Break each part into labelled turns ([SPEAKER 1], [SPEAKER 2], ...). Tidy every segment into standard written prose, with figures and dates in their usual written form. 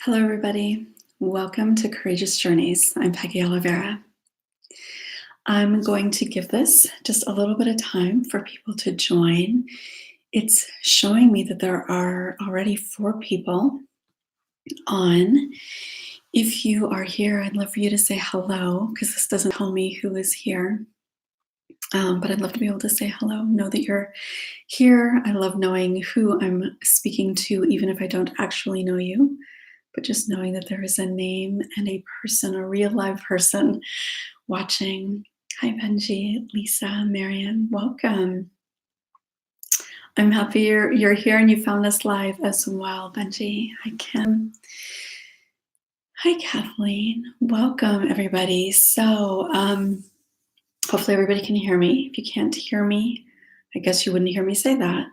[SPEAKER 1] Hello, everybody. Welcome to Courageous Journeys. I'm Peggy Oliveira. I'm going to give this just a little bit of time for people to join. It's showing me that there are already 4 people on. If you are here, I'd love for you to say hello because this doesn't tell me who is here. But I'd love to be able to say hello, know that you're here. I love knowing who I'm speaking to, even if I don't actually know you. But just knowing that there is a name and a person, a real live person watching. Hi, Benji, Lisa, Marion, welcome. I'm happy you're here and you found us live as well, Benji. Hi, Kim. Hi, Kathleen. Welcome, everybody. So hopefully everybody can hear me. If you can't hear me, I guess you wouldn't hear me say that.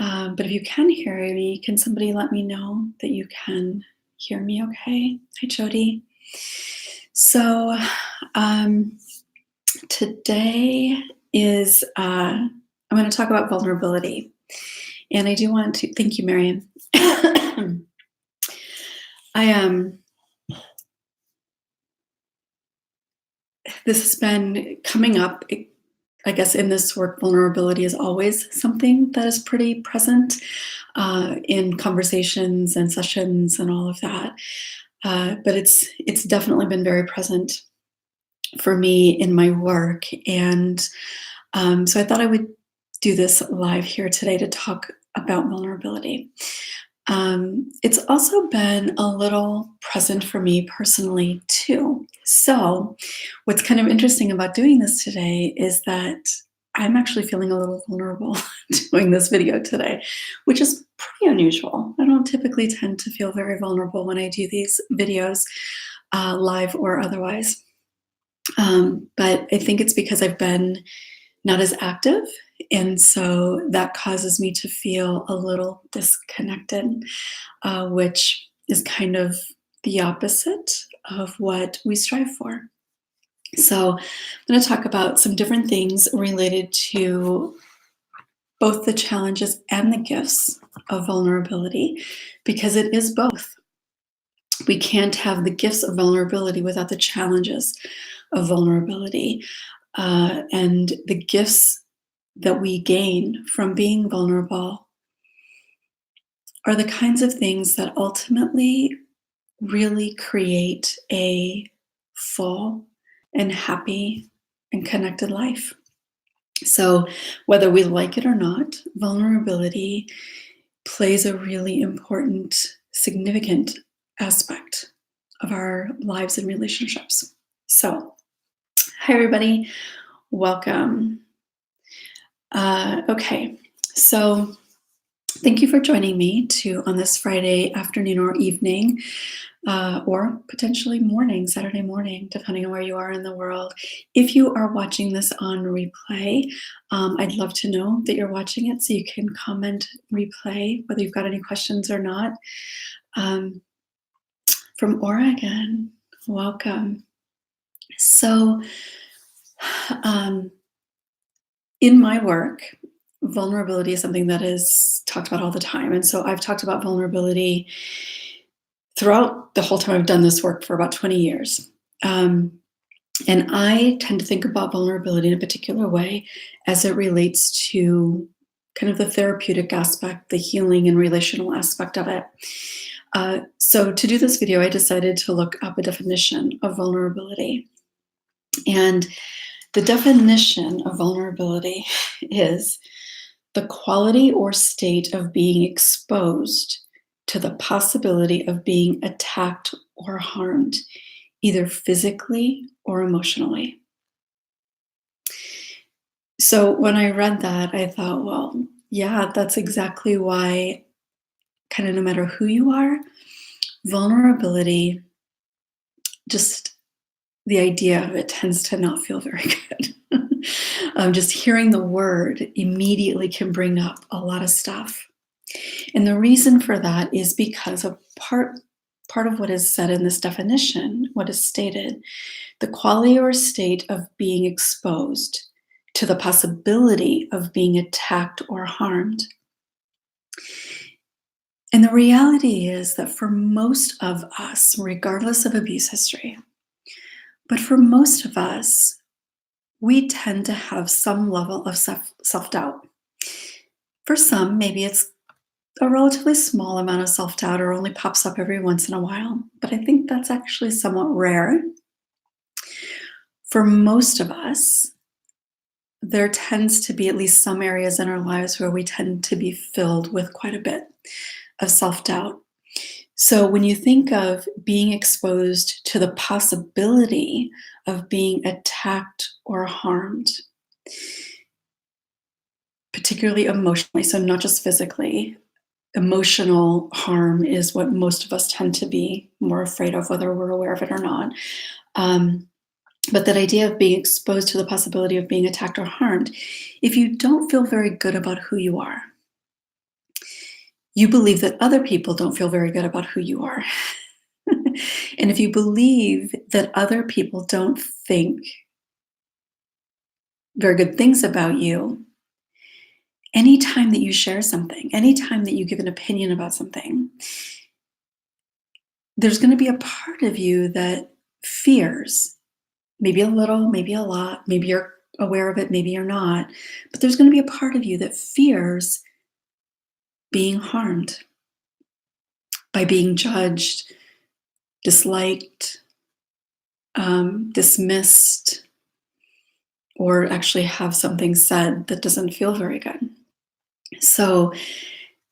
[SPEAKER 1] But if you can hear me, can somebody let me know that you can hear me okay? Hi, Jody. So today is, I'm going to talk about vulnerability. And I do want to, thank you, Marion. This has been coming up, I guess, in this work. Vulnerability is always something that is pretty present in conversations and sessions and all of that. But it's definitely been very present for me in my work. And so I thought I would do this live here today to talk about vulnerability. It's also been a little present for me personally too. So what's kind of interesting about doing this today is that I'm actually feeling a little vulnerable doing this video today, which is pretty unusual. I don't typically tend to feel very vulnerable when I do these videos, live or otherwise. But I think it's because I've been not as active. And so that causes me to feel a little disconnected, which is kind of the opposite of what we strive for. So I'm going to talk about some different things related to both the challenges and the gifts of vulnerability, because it is both. We can't have the gifts of vulnerability without the challenges of vulnerability. And the gifts that we gain from being vulnerable are the kinds of things that ultimately really create a full and happy and connected life. So whether we like it or not, vulnerability plays a really important, significant aspect of our lives and relationships. So, hi everybody, welcome. Okay, so thank you for joining me on this Friday afternoon or evening, or potentially morning, Saturday morning, depending on where you are in the world. If you are watching this on replay, I'd love to know that you're watching it so you can comment replay, whether you've got any questions or not. From Oregon, welcome. So, in my work, vulnerability is something that is talked about all the time. And so I've talked about vulnerability throughout the whole time I've done this work for about 20 years. And I tend to think about vulnerability in a particular way as it relates to kind of the therapeutic aspect, the healing and relational aspect of it. So to do this video, I decided to look up a definition of vulnerability. And the definition of vulnerability is the quality or state of being exposed to the possibility of being attacked or harmed, either physically or emotionally. So when I read that, I thought, well, yeah, that's exactly why, kind of no matter who you are, vulnerability, just the idea of it tends to not feel very good. Just hearing the word immediately can bring up a lot of stuff. And the reason for that is because of part of what is said in this definition, what is stated, the quality or state of being exposed to the possibility of being attacked or harmed. And the reality is that for most of us, regardless of abuse history, but for most of us, we tend to have some level of self doubt. For some, maybe it's a relatively small amount of self doubt or only pops up every once in a while, but I think that's actually somewhat rare. For most of us, there tends to be at least some areas in our lives where we tend to be filled with quite a bit of self doubt. So when you think of being exposed to the possibility of being attacked or harmed, particularly emotionally, so not just physically, emotional harm is what most of us tend to be more afraid of, whether we're aware of it or not. Um, but that idea of being exposed to the possibility of being attacked or harmed, if you don't feel very good about who you are, you believe that other people don't feel very good about who you are. And if you believe that other people don't think very good things about you, anytime that you share something, anytime that you give an opinion about something, there's going to be a part of you that fears, maybe a little, maybe a lot, maybe you're aware of it, maybe you're not, but there's going to be a part of you that fears being harmed by being judged, disliked, dismissed, or actually have something said that doesn't feel very good. So,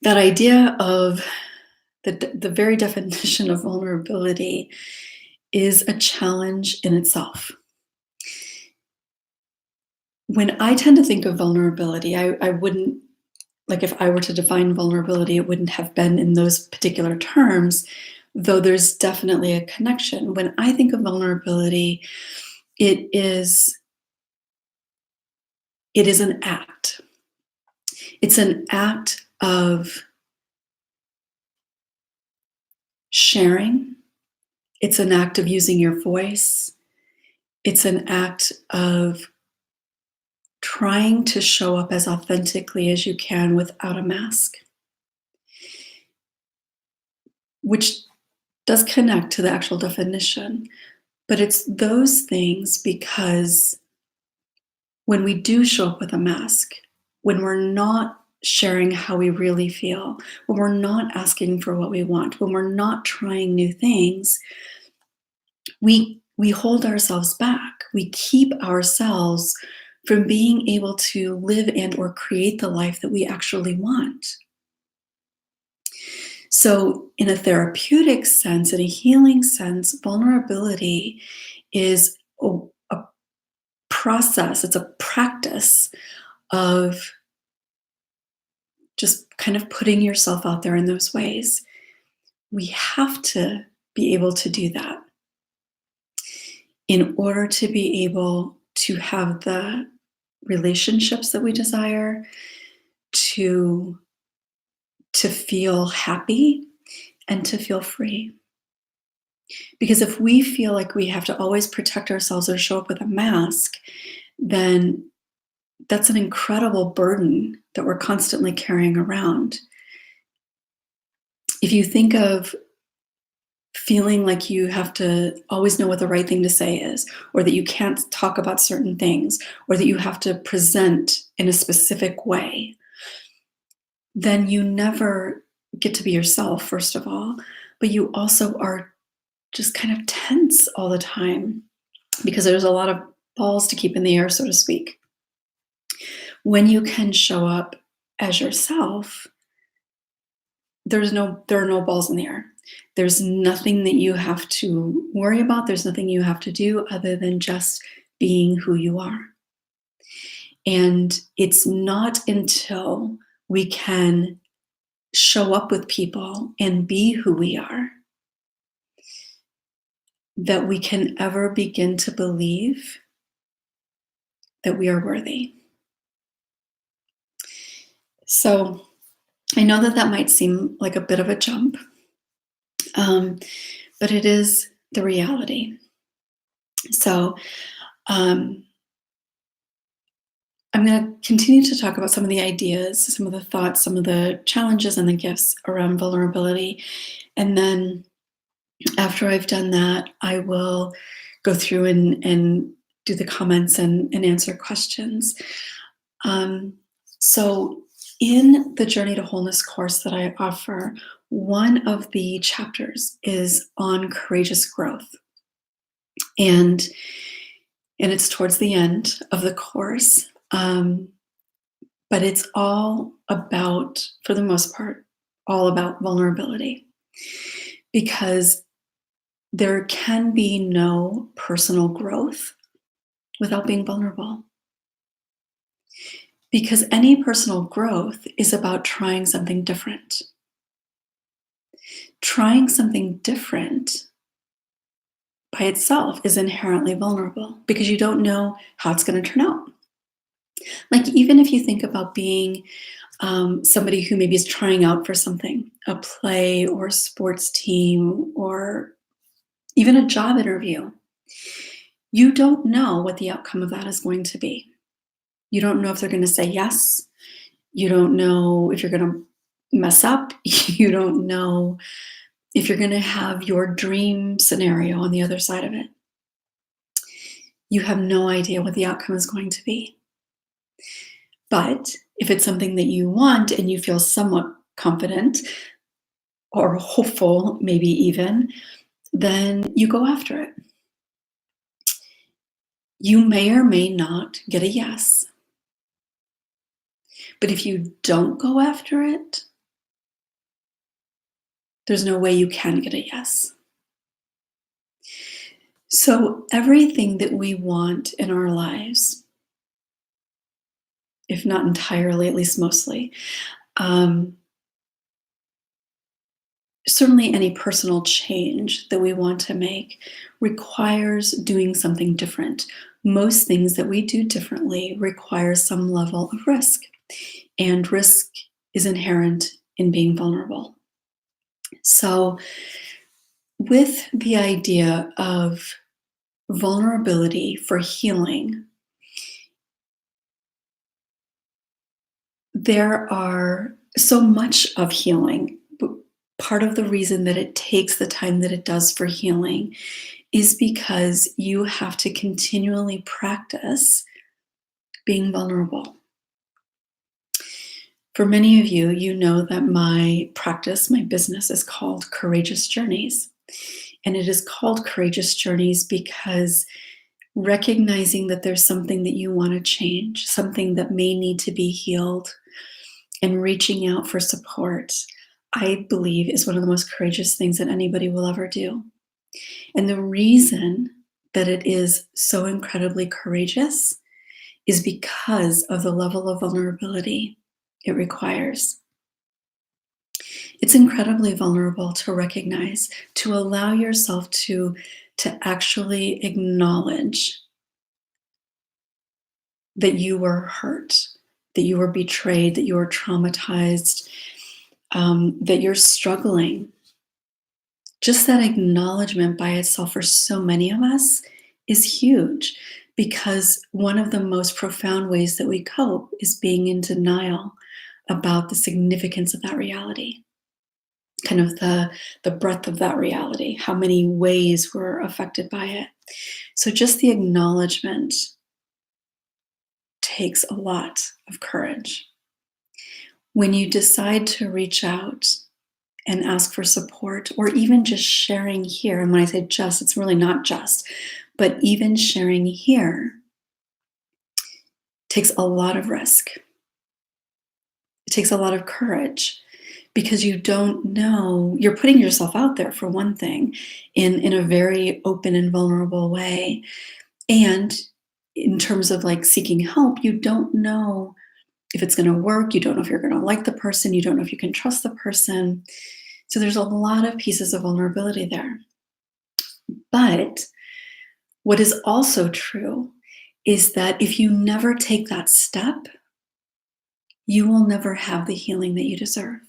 [SPEAKER 1] that idea of the very definition of vulnerability is a challenge in itself. When I tend to think of vulnerability, I wouldn't, like, if I were to define vulnerability, it wouldn't have been in those particular terms, though there's definitely a connection. When I think of vulnerability, it is it is an act. It's an act of sharing. It's an act of using your voice. It's an act of trying to show up as authentically as you can without a mask, which does connect to the actual definition. But it's those things because when we do show up with a mask, when we're not sharing how we really feel, when we're not asking for what we want, when we're not trying new things, we hold ourselves back. We keep ourselves from being able to live and or create the life that we actually want. So in a therapeutic sense, in a healing sense, vulnerability is a process, it's a practice of just kind of putting yourself out there in those ways. We have to be able to do that in order to be able to have the relationships that we desire, to feel happy and to feel free. Because if we feel like we have to always protect ourselves or show up with a mask, then that's an incredible burden that we're constantly carrying around. If you think of feeling like you have to always know what the right thing to say is, or that you can't talk about certain things, or that you have to present in a specific way, then you never get to be yourself, first of all, but you also are just kind of tense all the time because there's a lot of balls to keep in the air, so to speak. When you can show up as yourself, there are no balls in the air. There's nothing that you have to worry about. There's nothing you have to do other than just being who you are. And it's not until we can show up with people and be who we are that we can ever begin to believe that we are worthy. So I know that that might seem like a bit of a jump, but it is the reality. So I'm going to continue to talk about some of the ideas, some of the thoughts, some of the challenges and the gifts around vulnerability. And then after I've done that, I will go through and do the comments and answer questions. Um, so, in the Journey to Wholeness course that I offer, one of the chapters is on courageous growth. And it's towards the end of the course. But it's all about, for the most part, all about vulnerability. Because there can be no personal growth without being vulnerable. Because any personal growth is about trying something different. Trying something different by itself is inherently vulnerable because you don't know how it's going to turn out. Like, even if you think about being somebody who maybe is trying out for something, a play or a sports team or even a job interview, you don't know what the outcome of that is going to be. You don't know if they're going to say yes. You don't know if you're going to mess up. You don't know if you're going to have your dream scenario on the other side of it. You have no idea what the outcome is going to be. But if it's something that you want and you feel somewhat confident or hopeful, maybe even, then you go after it. You may or may not get a yes. But if you don't go after it, there's no way you can get a yes. So everything that we want in our lives, if not entirely, at least mostly, certainly any personal change that we want to make requires doing something different. Most things that we do differently require some level of risk, and risk is inherent in being vulnerable. So, with the idea of vulnerability for healing, there are so much of healing. Part of the reason that it takes the time that it does for healing is because you have to continually practice being vulnerable. For many of you, you know that my practice, my business is called Courageous Journeys. And it is called Courageous Journeys because recognizing that there's something that you want to change, something that may need to be healed, and reaching out for support, I believe is one of the most courageous things that anybody will ever do. And the reason that it is so incredibly courageous is because of the level of vulnerability it requires. It's incredibly vulnerable to recognize, to allow yourself to actually acknowledge that you were hurt, that you were betrayed, that you were traumatized, that you're struggling. Just that acknowledgement by itself for so many of us is huge, because one of the most profound ways that we cope is being in denial about the significance of that reality, kind of the breadth of that reality, how many ways we're affected by it. So just the acknowledgement takes a lot of courage. When you decide to reach out and ask for support, or even just sharing here, and when I say just, it's really not just, but even sharing here takes a lot of risk. It takes a lot of courage, because you don't know, you're putting yourself out there for one thing in a very open and vulnerable way. And in terms of like seeking help, you don't know if it's going to work. You don't know if you're going to like the person. You don't know if you can trust the person. So there's a lot of pieces of vulnerability there. But what is also true is that if you never take that step, you will never have the healing that you deserve.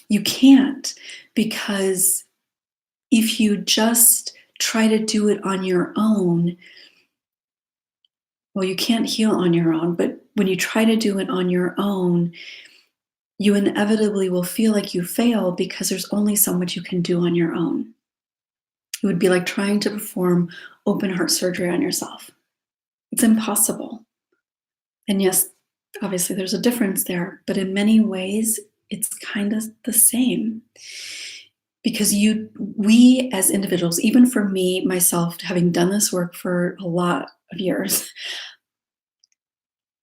[SPEAKER 1] You can't, because if you just try to do it on your own, Well, you can't heal on your own, but when you try to do it on your own, you inevitably will feel like you fail because there's only so much you can do on your own. It would be like trying to perform open heart surgery on yourself. It's impossible. And yes, obviously there's a difference there, but in many ways, it's kind of the same. Because we as individuals, even for me, myself, having done this work for a lot of years,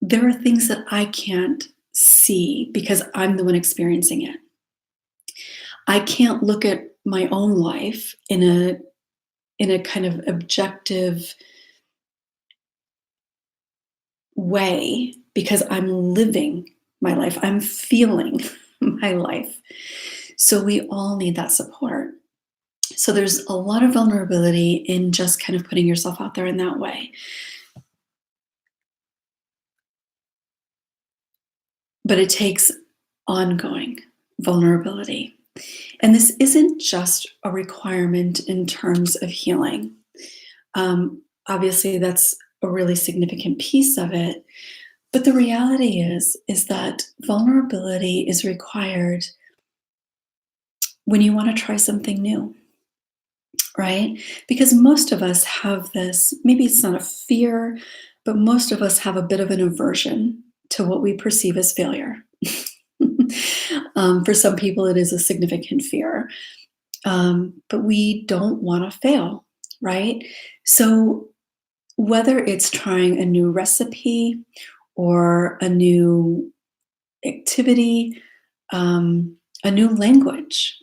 [SPEAKER 1] there are things that I can't see because I'm the one experiencing it. I can't look at my own life in a kind of objective way because I'm living my life. I'm feeling my life. So we all need that support. So there's a lot of vulnerability in just kind of putting yourself out there in that way. But it takes ongoing vulnerability. And this isn't just a requirement in terms of healing. Obviously, that's a really significant piece of it. But the reality is that vulnerability is required when you want to try something new, right? Because most of us have this, maybe it's not a fear, but most of us have a bit of an aversion to what we perceive as failure. For some people, it is a significant fear, but we don't want to fail, right? So, whether it's trying a new recipe or a new activity, a new language,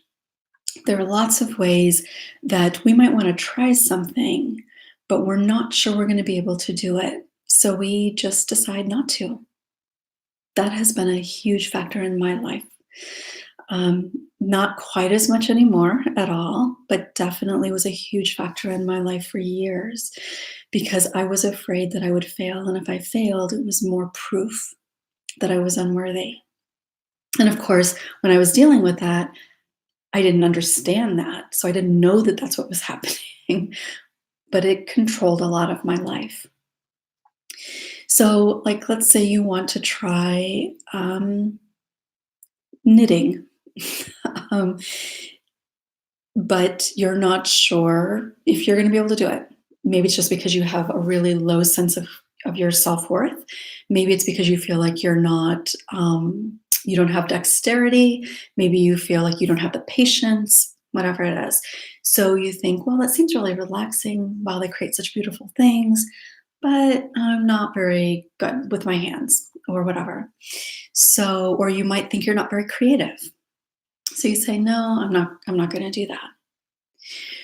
[SPEAKER 1] there are lots of ways that we might want to try something, but we're not sure we're going to be able to do it. So, we just decide not to. That has been a huge factor in my life. Not quite as much anymore at all, but definitely was a huge factor in my life for years because I was afraid that I would fail. And if I failed, it was more proof that I was unworthy. And of course, when I was dealing with that, I didn't understand that. So I didn't know that that's what was happening, but it controlled a lot of my life. So, like, let's say you want to try knitting. um, but you're not sure if you're going to be able to do it. Maybe it's just because you have a really low sense of your self-worth. Maybe it's because you feel like you're not, you don't have dexterity. Maybe you feel like you don't have the patience, whatever it is. So you think, well, that seems really relaxing. Wow, they create such beautiful things, but I'm not very good with my hands or whatever. So, or you might think you're not very creative. So you say, no, I'm not going to do that.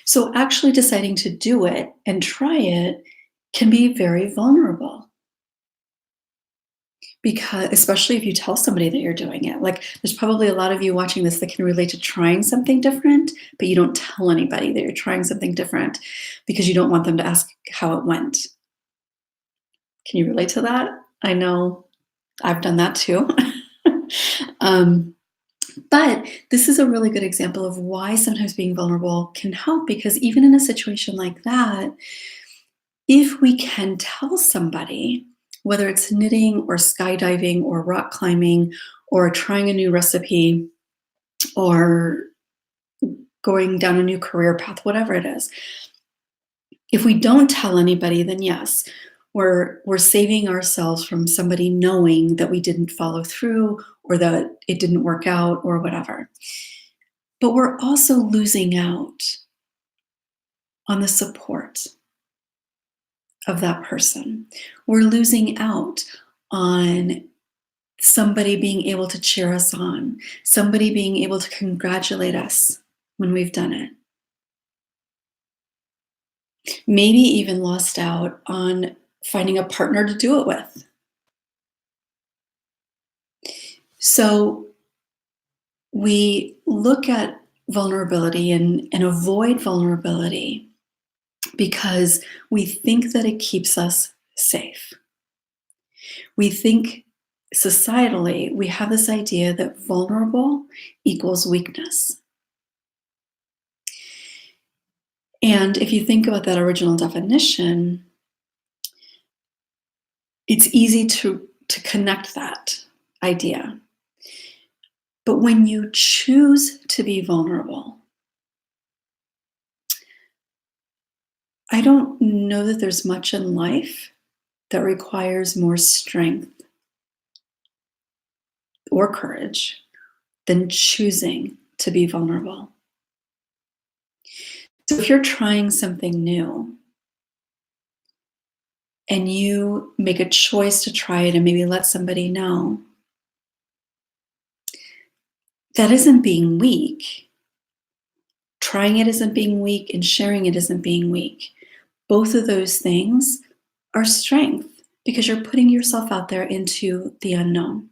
[SPEAKER 1] So actually deciding to do it and try it can be very vulnerable because especially if you tell somebody that you're doing it. Like there's probably a lot of you watching this that can relate to trying something different, but you don't tell anybody that you're trying something different because you don't want them to ask how it went. Can you relate to that? I know I've done that too. um, But this is a really good example of why sometimes being vulnerable can help because even in a situation like that, if we can tell somebody, whether it's knitting or skydiving or rock climbing or trying a new recipe or going down a new career path, whatever it is, if we don't tell anybody, then yes, we're saving ourselves from somebody knowing that we didn't follow through or that it didn't work out or whatever. But we're also losing out on the support of that person. We're losing out on somebody being able to cheer us on, somebody being able to congratulate us when we've done it. Maybe even lost out on finding a partner to do it with. So we look at vulnerability and avoid vulnerability because we think that it keeps us safe. We think societally, we have this idea that vulnerable equals weakness. And if you think about that original definition, It's easy to connect that idea. But when you choose to be vulnerable, I don't know that there's much in life that requires more strength or courage than choosing to be vulnerable. So if you're trying something new and you make a choice to try it and maybe let somebody know, that isn't being weak. Trying it isn't being weak, and sharing it isn't being weak. Both of those things are strength because you're putting yourself out there into the unknown.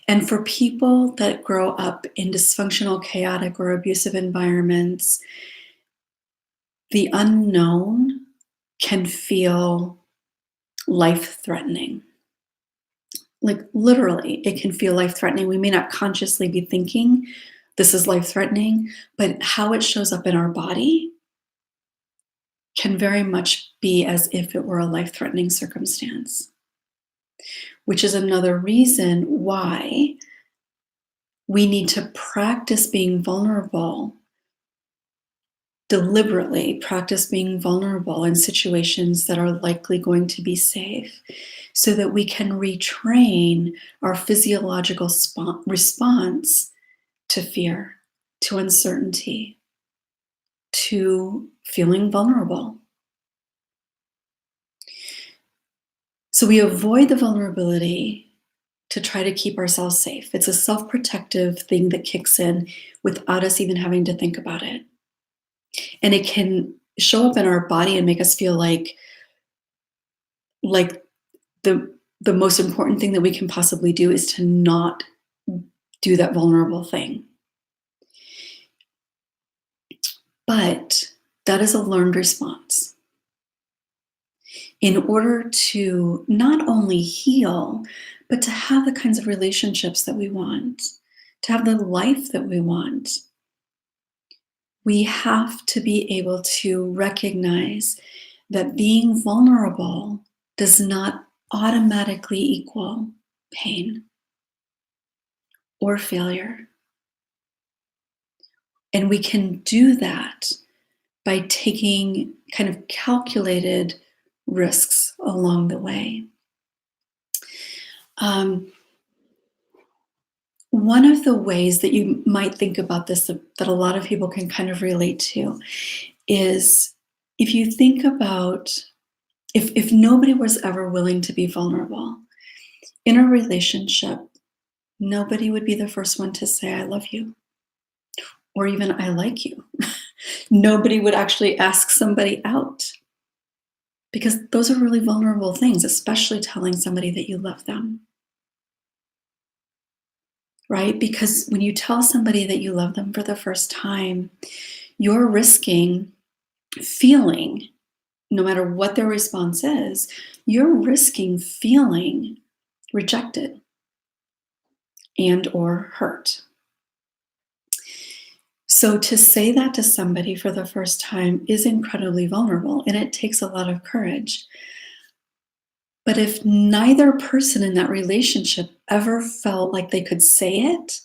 [SPEAKER 1] And for people that grow up in dysfunctional, chaotic, or abusive environments, the unknown can feel life threatening. Like literally, it can feel life threatening. We may not consciously be thinking this is life threatening, but how it shows up in our body can very much be as if it were a life threatening circumstance, which is another reason why we need to practice being vulnerable, deliberately practice being vulnerable in situations that are likely going to be safe, so that we can retrain our physiological response to fear, to uncertainty, to feeling vulnerable. So we avoid the vulnerability to try to keep ourselves safe. It's a self-protective thing that kicks in without us even having to think about it. And it can show up in our body and make us feel like the most important thing that we can possibly do is to not do that vulnerable thing. But that is a learned response. In order to not only heal, but to have the kinds of relationships that we want, to have the life that we want, we have to be able to recognize that being vulnerable does not automatically equal pain or failure. And we can do that by taking kind of calculated risks along the way. One of the ways that you might think about this that a lot of people can kind of relate to is if you think about if nobody was ever willing to be vulnerable in a relationship, nobody would be the first one to say, I love you, or even I like you. Nobody would actually ask somebody out because those are really vulnerable things, especially telling somebody that you love them. Right? Because when you tell somebody that you love them for the first time, you're risking feeling, no matter what their response is, you're risking feeling rejected and or hurt. So to say that to somebody for the first time is incredibly vulnerable, and it takes a lot of courage. But if neither person in that relationship ever felt like they could say it,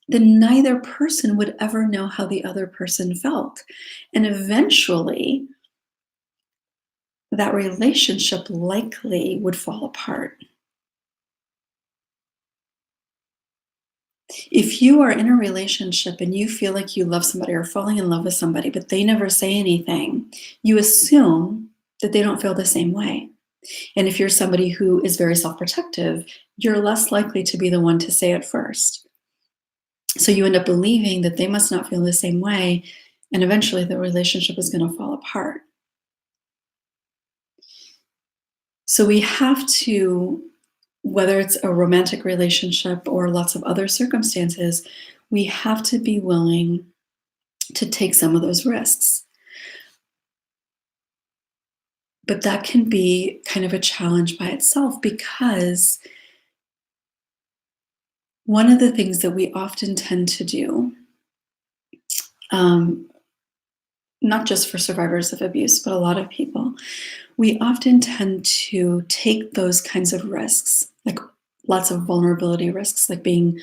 [SPEAKER 1] then neither person would ever know how the other person felt. And eventually, that relationship likely would fall apart. If you are in a relationship and you feel like you love somebody or falling in love with somebody, but they never say anything, you assume that they don't feel the same way. And if you're somebody who is very self-protective, you're less likely to be the one to say it first. So you end up believing that they must not feel the same way, and eventually the relationship is going to fall apart. So we have to, whether it's a romantic relationship or lots of other circumstances, we have to be willing to take some of those risks. But that can be kind of a challenge by itself because one of the things that we often tend to do, not just for survivors of abuse, but a lot of people, We often tend to take those kinds of risks, like lots of vulnerability risks, like being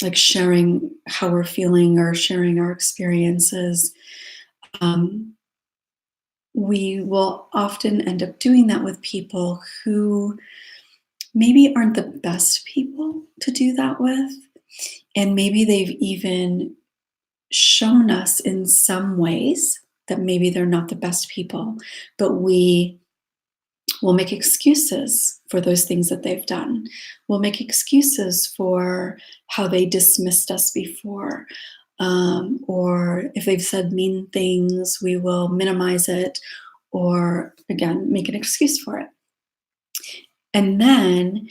[SPEAKER 1] like sharing how we're feeling or sharing our experiences. Um, we will often end up doing that with people who maybe aren't the best people to do that with. And maybe they've even shown us in some ways that maybe they're not the best people, but we will make excuses for those things that they've done. We'll make excuses for how they dismissed us before. Or if they've said mean things, we will minimize it or, again, make an excuse for it. And then,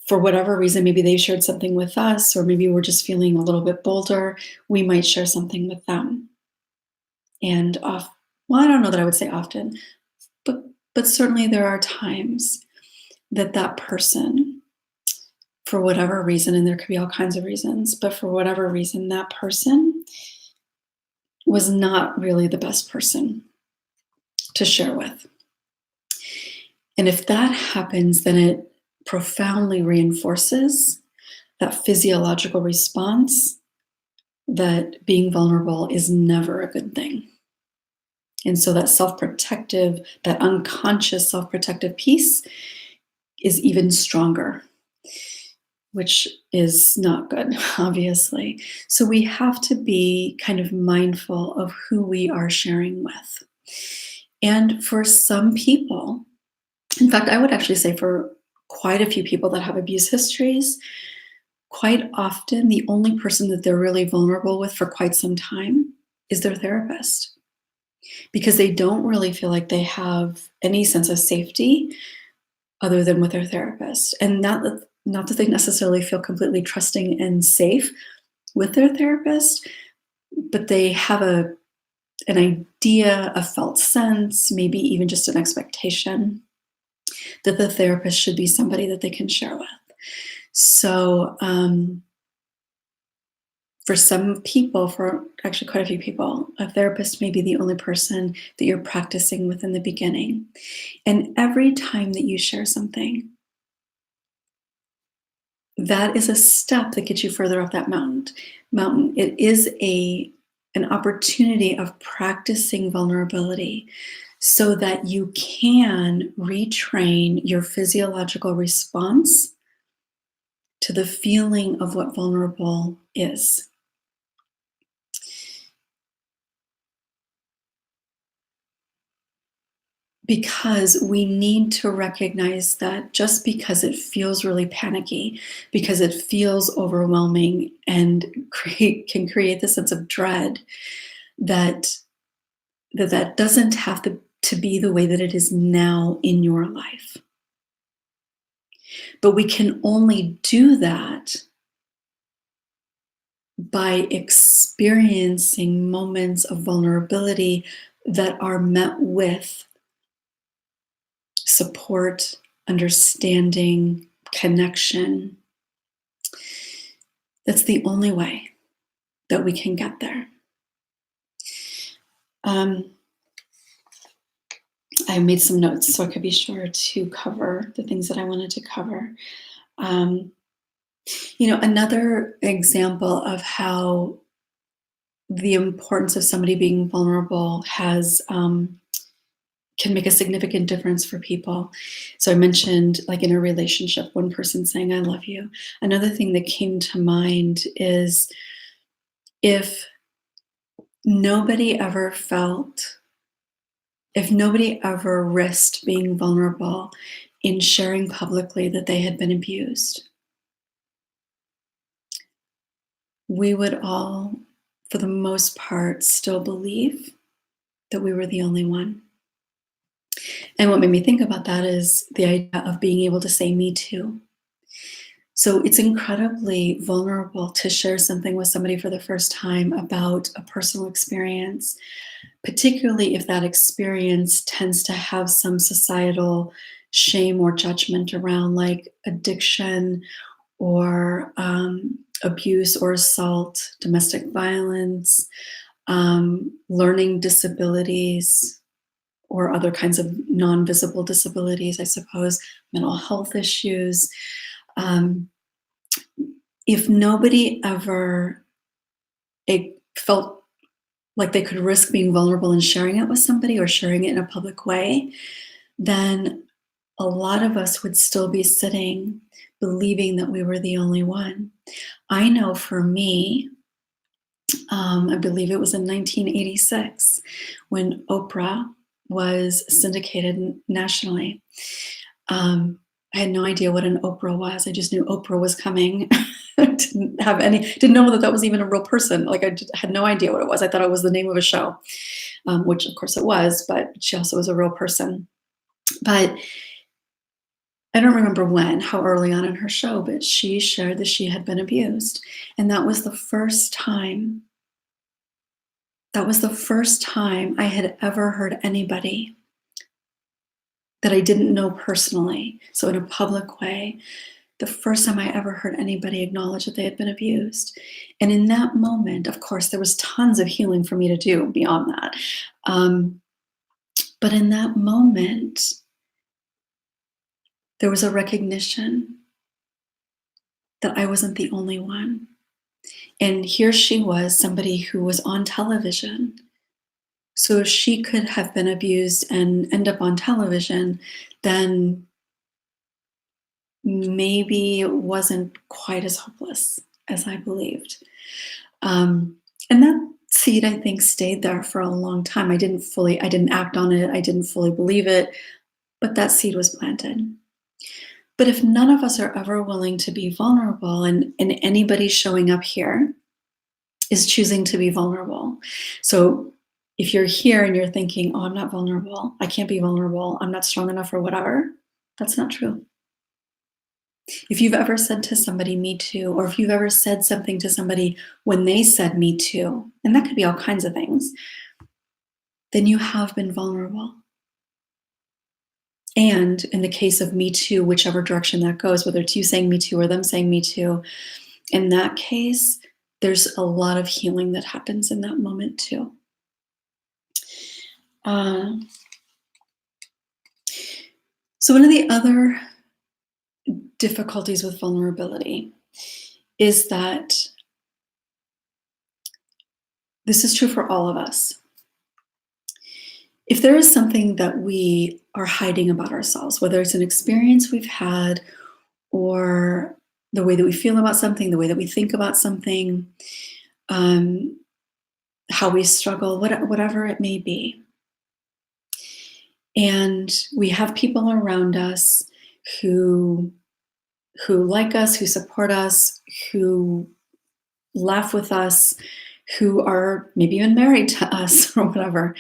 [SPEAKER 1] for whatever reason, maybe they shared something with us, or maybe we're just feeling a little bit bolder, we might share something with them. And well, I don't know that I would say often, but certainly there are times that that person, for whatever reason, and there could be all kinds of reasons, but for whatever reason, that person was not really the best person to share with. And if that happens, then it profoundly reinforces that physiological response that being vulnerable is never a good thing. And so that self protective, that unconscious self protective piece is even stronger, which is not good, obviously. So we have to be kind of mindful of who we are sharing with. And for some people, in fact, I would actually say for quite a few people that have abuse histories, quite often the only person that they're really vulnerable with for quite some time is their therapist, because they don't really feel like they have any sense of safety other than with their therapist. And not that they necessarily feel completely trusting and safe with their therapist, but they have an idea, a felt sense, maybe even just an expectation that the therapist should be somebody that they can share with. So, for some people, for actually quite a few people, a therapist may be the only person that you're practicing with in the beginning. And every time that you share something, that is a step that gets you further up that mountain. It is an opportunity of practicing vulnerability so that you can retrain your physiological response to the feeling of what vulnerable is. Because we need to recognize that just because it feels really panicky, because it feels overwhelming and can create this sense of dread, that that doesn't have to be the way that it is now in your life. But we can only do that by experiencing moments of vulnerability that are met with support, understanding, connection. That's the only way that we can get there. I made some notes so I could be sure to cover the things that I wanted to cover. Um, Another example of how the importance of somebody being vulnerable has can make a significant difference for people. So I mentioned, like in a relationship, one person saying, "I love you." Another thing that came to mind is if nobody ever felt, if nobody ever risked being vulnerable in sharing publicly that they had been abused, we would all, for the most part, still believe that we were the only one. And what made me think about that is the idea of being able to say, "Me too." So it's incredibly vulnerable to share something with somebody for the first time about a personal experience, particularly if that experience tends to have some societal shame or judgment around, like addiction or abuse or assault, domestic violence, learning disabilities, or other kinds of non-visible disabilities, I suppose, mental health issues. Um, if nobody ever felt like they could risk being vulnerable and sharing it with somebody or sharing it in a public way, then a lot of us would still be sitting believing that we were the only one. I know for me, I believe it was in 1986 when Oprah was syndicated nationally. I had no idea what an Oprah was. I just knew Oprah was coming. Didn't know that that was even a real person. Like had no idea what it was. I thought it was the name of a show, which of course it was, but she also was a real person. But I don't remember how early on in her show, but she shared that she had been abused. And that was the first time I had ever heard anybody that I didn't know personally, so in a public way, the first time I ever heard anybody acknowledge that they had been abused. And in that moment, of course, there was tons of healing for me to do beyond that. But in that moment, there was a recognition that I wasn't the only one. And here she was, somebody who was on television. So if she could have been abused and end up on television, then maybe it wasn't quite as hopeless as I believed. And that seed, I think, stayed there for a long time. I didn't act on it. I didn't fully believe it, but that seed was planted. But if none of us are ever willing to be vulnerable, and anybody showing up here is choosing to be vulnerable. So if you're here and you're thinking, oh, I'm not vulnerable, I can't be vulnerable, I'm not strong enough or whatever, that's not true. If you've ever said to somebody, me too, or if you've ever said something to somebody when they said me too, and that could be all kinds of things, then you have been vulnerable. And in the case of me too, whichever direction that goes, whether it's you saying me too or them saying me too, in that case, there's a lot of healing that happens in that moment too. So one of the other difficulties with vulnerability is that this is true for all of us. If there is something that we are hiding about ourselves, whether it's an experience we've had or the way that we feel about something, the way that we think about something, how we struggle, whatever it may be. And we have people around us who like us, who support us, who laugh with us, who are maybe even married to us or whatever.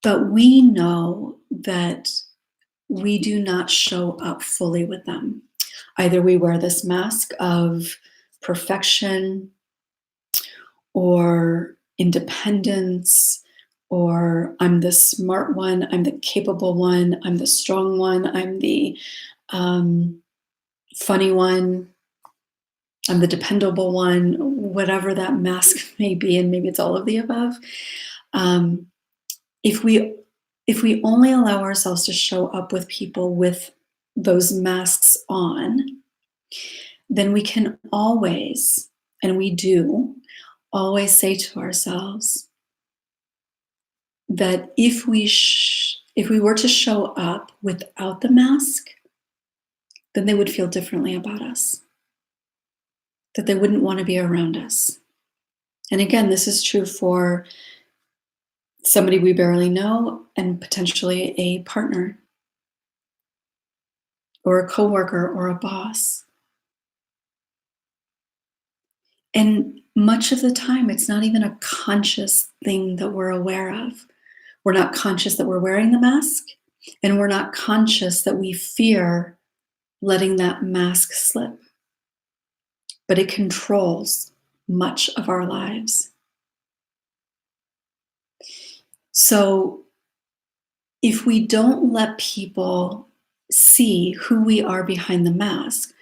[SPEAKER 1] But we know that we do not show up fully with them. Either we wear this mask of perfection or independence, or I'm the smart one, I'm the capable one, I'm the strong one, I'm the funny one, I'm the dependable one, whatever that mask may be, and maybe it's all of the above. If we only allow ourselves to show up with people with those masks on, then we can always, and we do, always say to ourselves that if we were to show up without the mask, then they would feel differently about us, that they wouldn't want to be around us. And again, this is true for somebody we barely know and potentially a partner or a coworker or a boss. And much of the time, it's not even a conscious thing that we're aware of. We're not conscious that we're wearing the mask, and we're not conscious that we fear letting that mask slip. But it controls much of our lives. So if we don't let people see who we are behind the mask,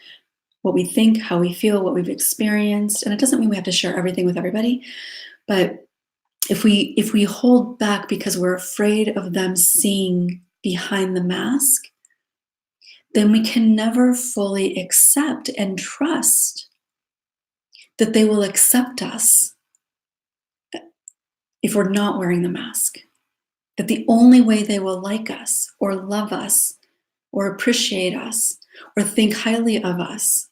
[SPEAKER 1] what we think, how we feel, what we've experienced, and it doesn't mean we have to share everything with everybody, but If we hold back because we're afraid of them seeing behind the mask, then we can never fully accept and trust that they will accept us if we're not wearing the mask. That the only way they will like us or love us or appreciate us or think highly of us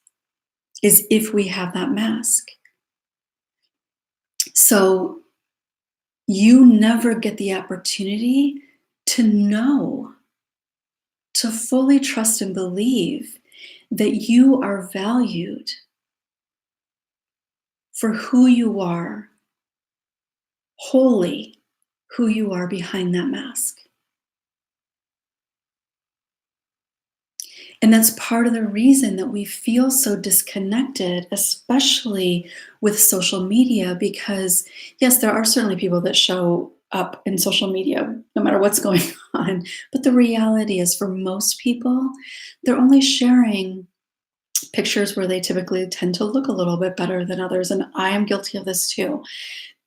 [SPEAKER 1] is if we have that mask. So you never get the opportunity to know, to fully trust and believe that you are valued for who you are, wholly who you are behind that mask. And that's part of the reason that we feel so disconnected, especially with social media, because yes, there are certainly people that show up in social media no matter what's going on. But the reality is, for most people, they're only sharing pictures where they typically tend to look a little bit better than others. And I am guilty of this too.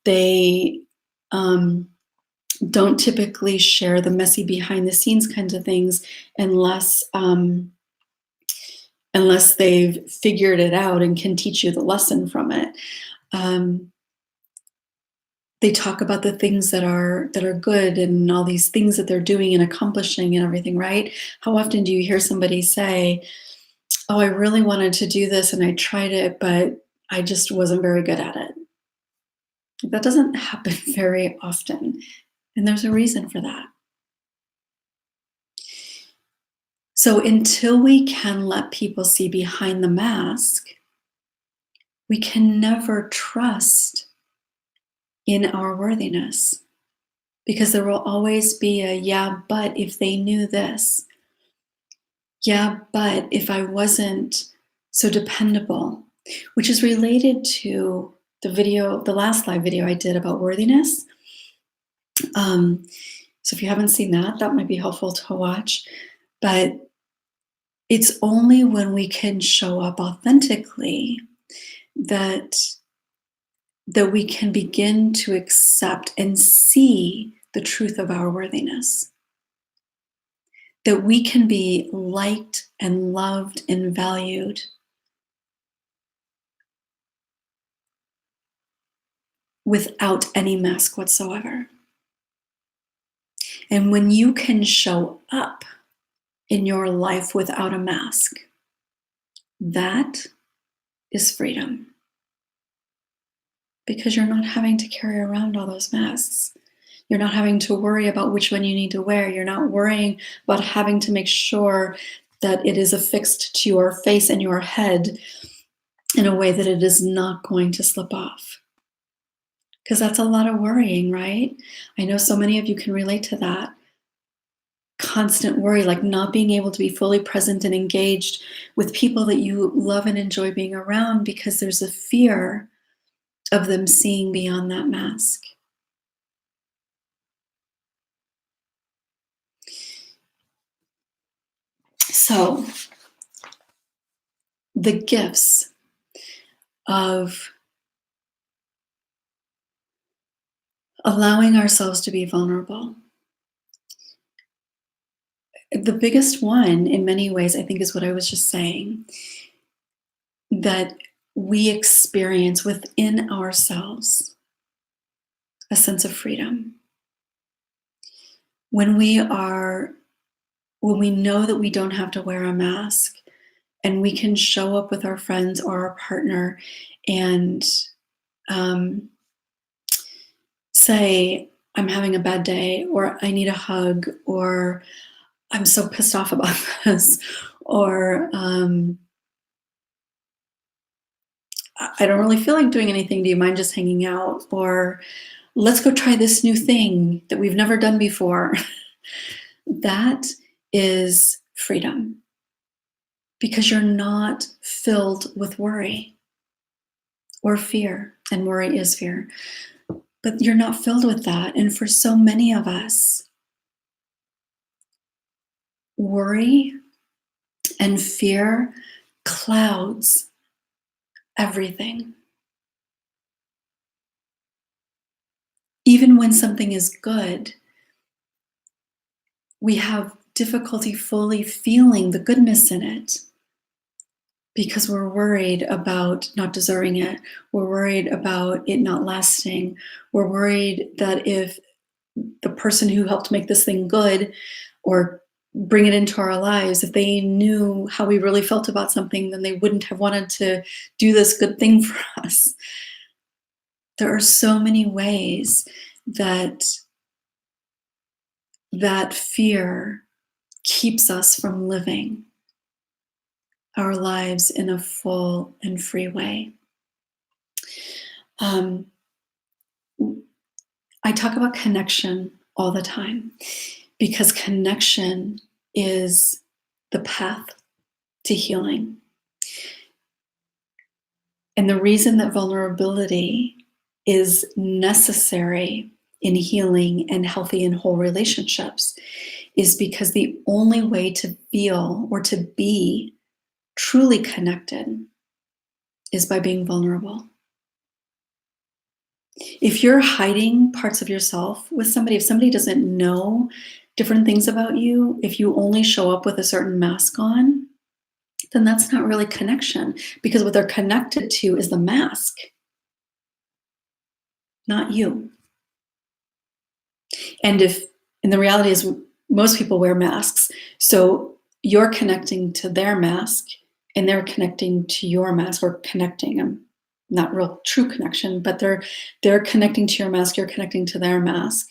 [SPEAKER 1] They don't typically share the messy behind the scenes kinds of things unless unless they've figured it out and can teach you the lesson from it. Um, they talk about the things that are good and all these things that they're doing and accomplishing and everything, right? How often do you hear somebody say, "Oh, I really wanted to do this and I tried it, but I just wasn't very good at it." That doesn't happen very often, and there's a reason for that. So until we can let people see behind the mask, we can never trust in our worthiness, because there will always be a yeah, but if they knew this, yeah, but if I wasn't so dependable, which is related to the last live video I did about worthiness. Um, so if you haven't seen that, that might be helpful to watch. But it's only when we can show up authentically that we can begin to accept and see the truth of our worthiness. That we can be liked and loved and valued without any mask whatsoever. And when you can show up in your life without a mask, that is freedom. Because you're not having to carry around all those masks. You're not having to worry about which one you need to wear. You're not worrying about having to make sure that it is affixed to your face and your head in a way that it is not going to slip off. Because that's a lot of worrying, right? I know so many of you can relate to that. Constant worry, like not being able to be fully present and engaged with people that you love and enjoy being around because there's a fear of them seeing beyond that mask. So, the gifts of allowing ourselves to be vulnerable. The biggest one, in many ways, I think, is what I was just saying, that we experience within ourselves a sense of freedom. When we know that we don't have to wear a mask and we can show up with our friends or our partner and say, "I'm having a bad day," or "I need a hug," or "I'm so pissed off about this," or "I don't really feel like doing anything. Do you mind just hanging out?" Or "Let's go try this new thing that we've never done before." That is freedom, because you're not filled with worry or fear, and worry is fear. But you're not filled with that. And for so many of us, worry and fear clouds everything. Even when something is good, we have difficulty fully feeling the goodness in it because we're worried about not deserving it. We're worried about it not lasting. We're worried that if the person who helped make this thing good or bring it into our lives, if they knew how we really felt about something, then they wouldn't have wanted to do this good thing for us. There are so many ways that that fear keeps us from living our lives in a full and free way. Um, I talk about connection all the time because connection is the path to healing. And the reason that vulnerability is necessary in healing and healthy and whole relationships is because the only way to feel or to be truly connected is by being vulnerable. If you're hiding parts of yourself with somebody, if somebody doesn't know different things about you, if you only show up with a certain mask on, then that's not really connection because what they're connected to is the mask, not you. And the reality is most people wear masks. So you're connecting to their mask and they're connecting to your mask or connecting. Not real true connection, but they're connecting to your mask, you're connecting to their mask.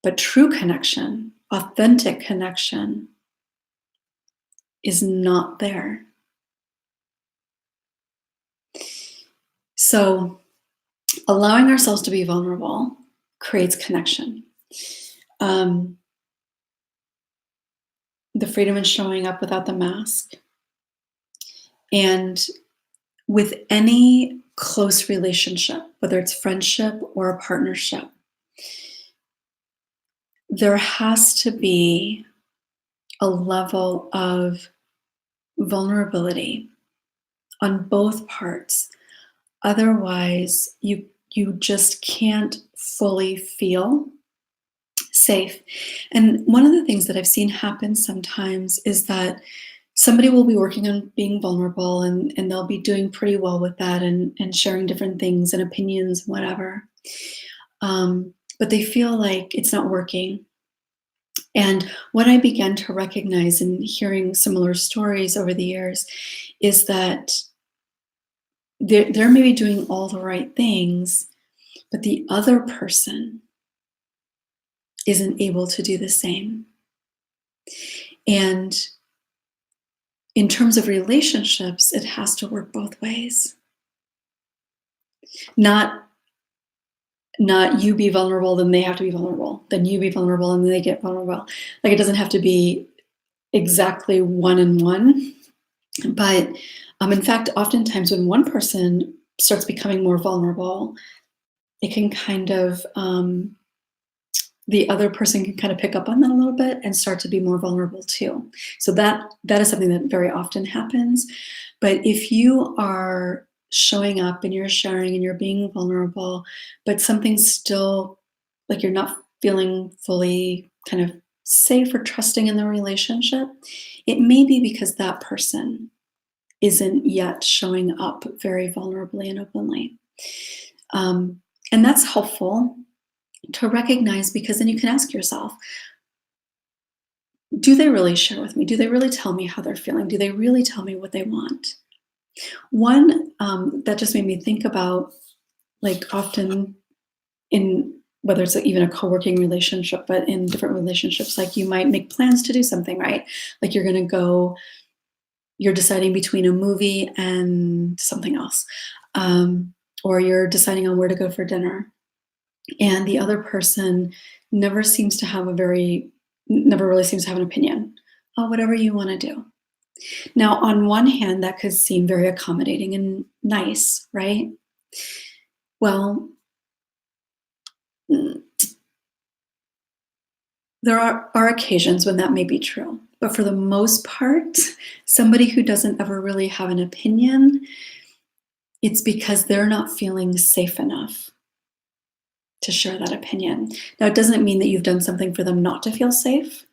[SPEAKER 1] But true connection, authentic connection is not there. So allowing ourselves to be vulnerable creates connection. The freedom in showing up without the mask. And with any close relationship, whether it's friendship or a partnership, there has to be a level of vulnerability on both parts. Otherwise, you just can't fully feel safe. And one of the things that I've seen happen sometimes is that somebody will be working on being vulnerable and they'll be doing pretty well with that and sharing different things and opinions, whatever. But they feel like it's not working. And what I began to recognize in hearing similar stories over the years is that they're maybe doing all the right things, but the other person isn't able to do the same. And in terms of relationships, it has to work both ways. Not you be vulnerable, then they have to be vulnerable. Then you be vulnerable and they get vulnerable. Like it doesn't have to be exactly one and one. But in fact, oftentimes when one person starts becoming more vulnerable, it can kind of the other person can kind of pick up on that a little bit and start to be more vulnerable too. So that is something that very often happens. But if you are showing up and you're sharing and you're being vulnerable, but something's still like you're not feeling fully kind of safe or trusting in the relationship, it may be because that person isn't yet showing up very vulnerably and openly. And that's helpful to recognize because then you can ask yourself, do they really share with me? Do they really tell me how they're feeling? Do they really tell me what they want? One that just made me think about, like often in whether it's even a co-working relationship, but in different relationships, like you might make plans to do something, right? Like you're deciding between a movie and something else, or you're deciding on where to go for dinner. And the other person never really seems to have an opinion. Oh, whatever you want to do. Now, on one hand, that could seem very accommodating and nice, right? Well, there are occasions when that may be true. But for the most part, somebody who doesn't ever really have an opinion, it's because they're not feeling safe enough to share that opinion. Now, it doesn't mean that you've done something for them not to feel safe.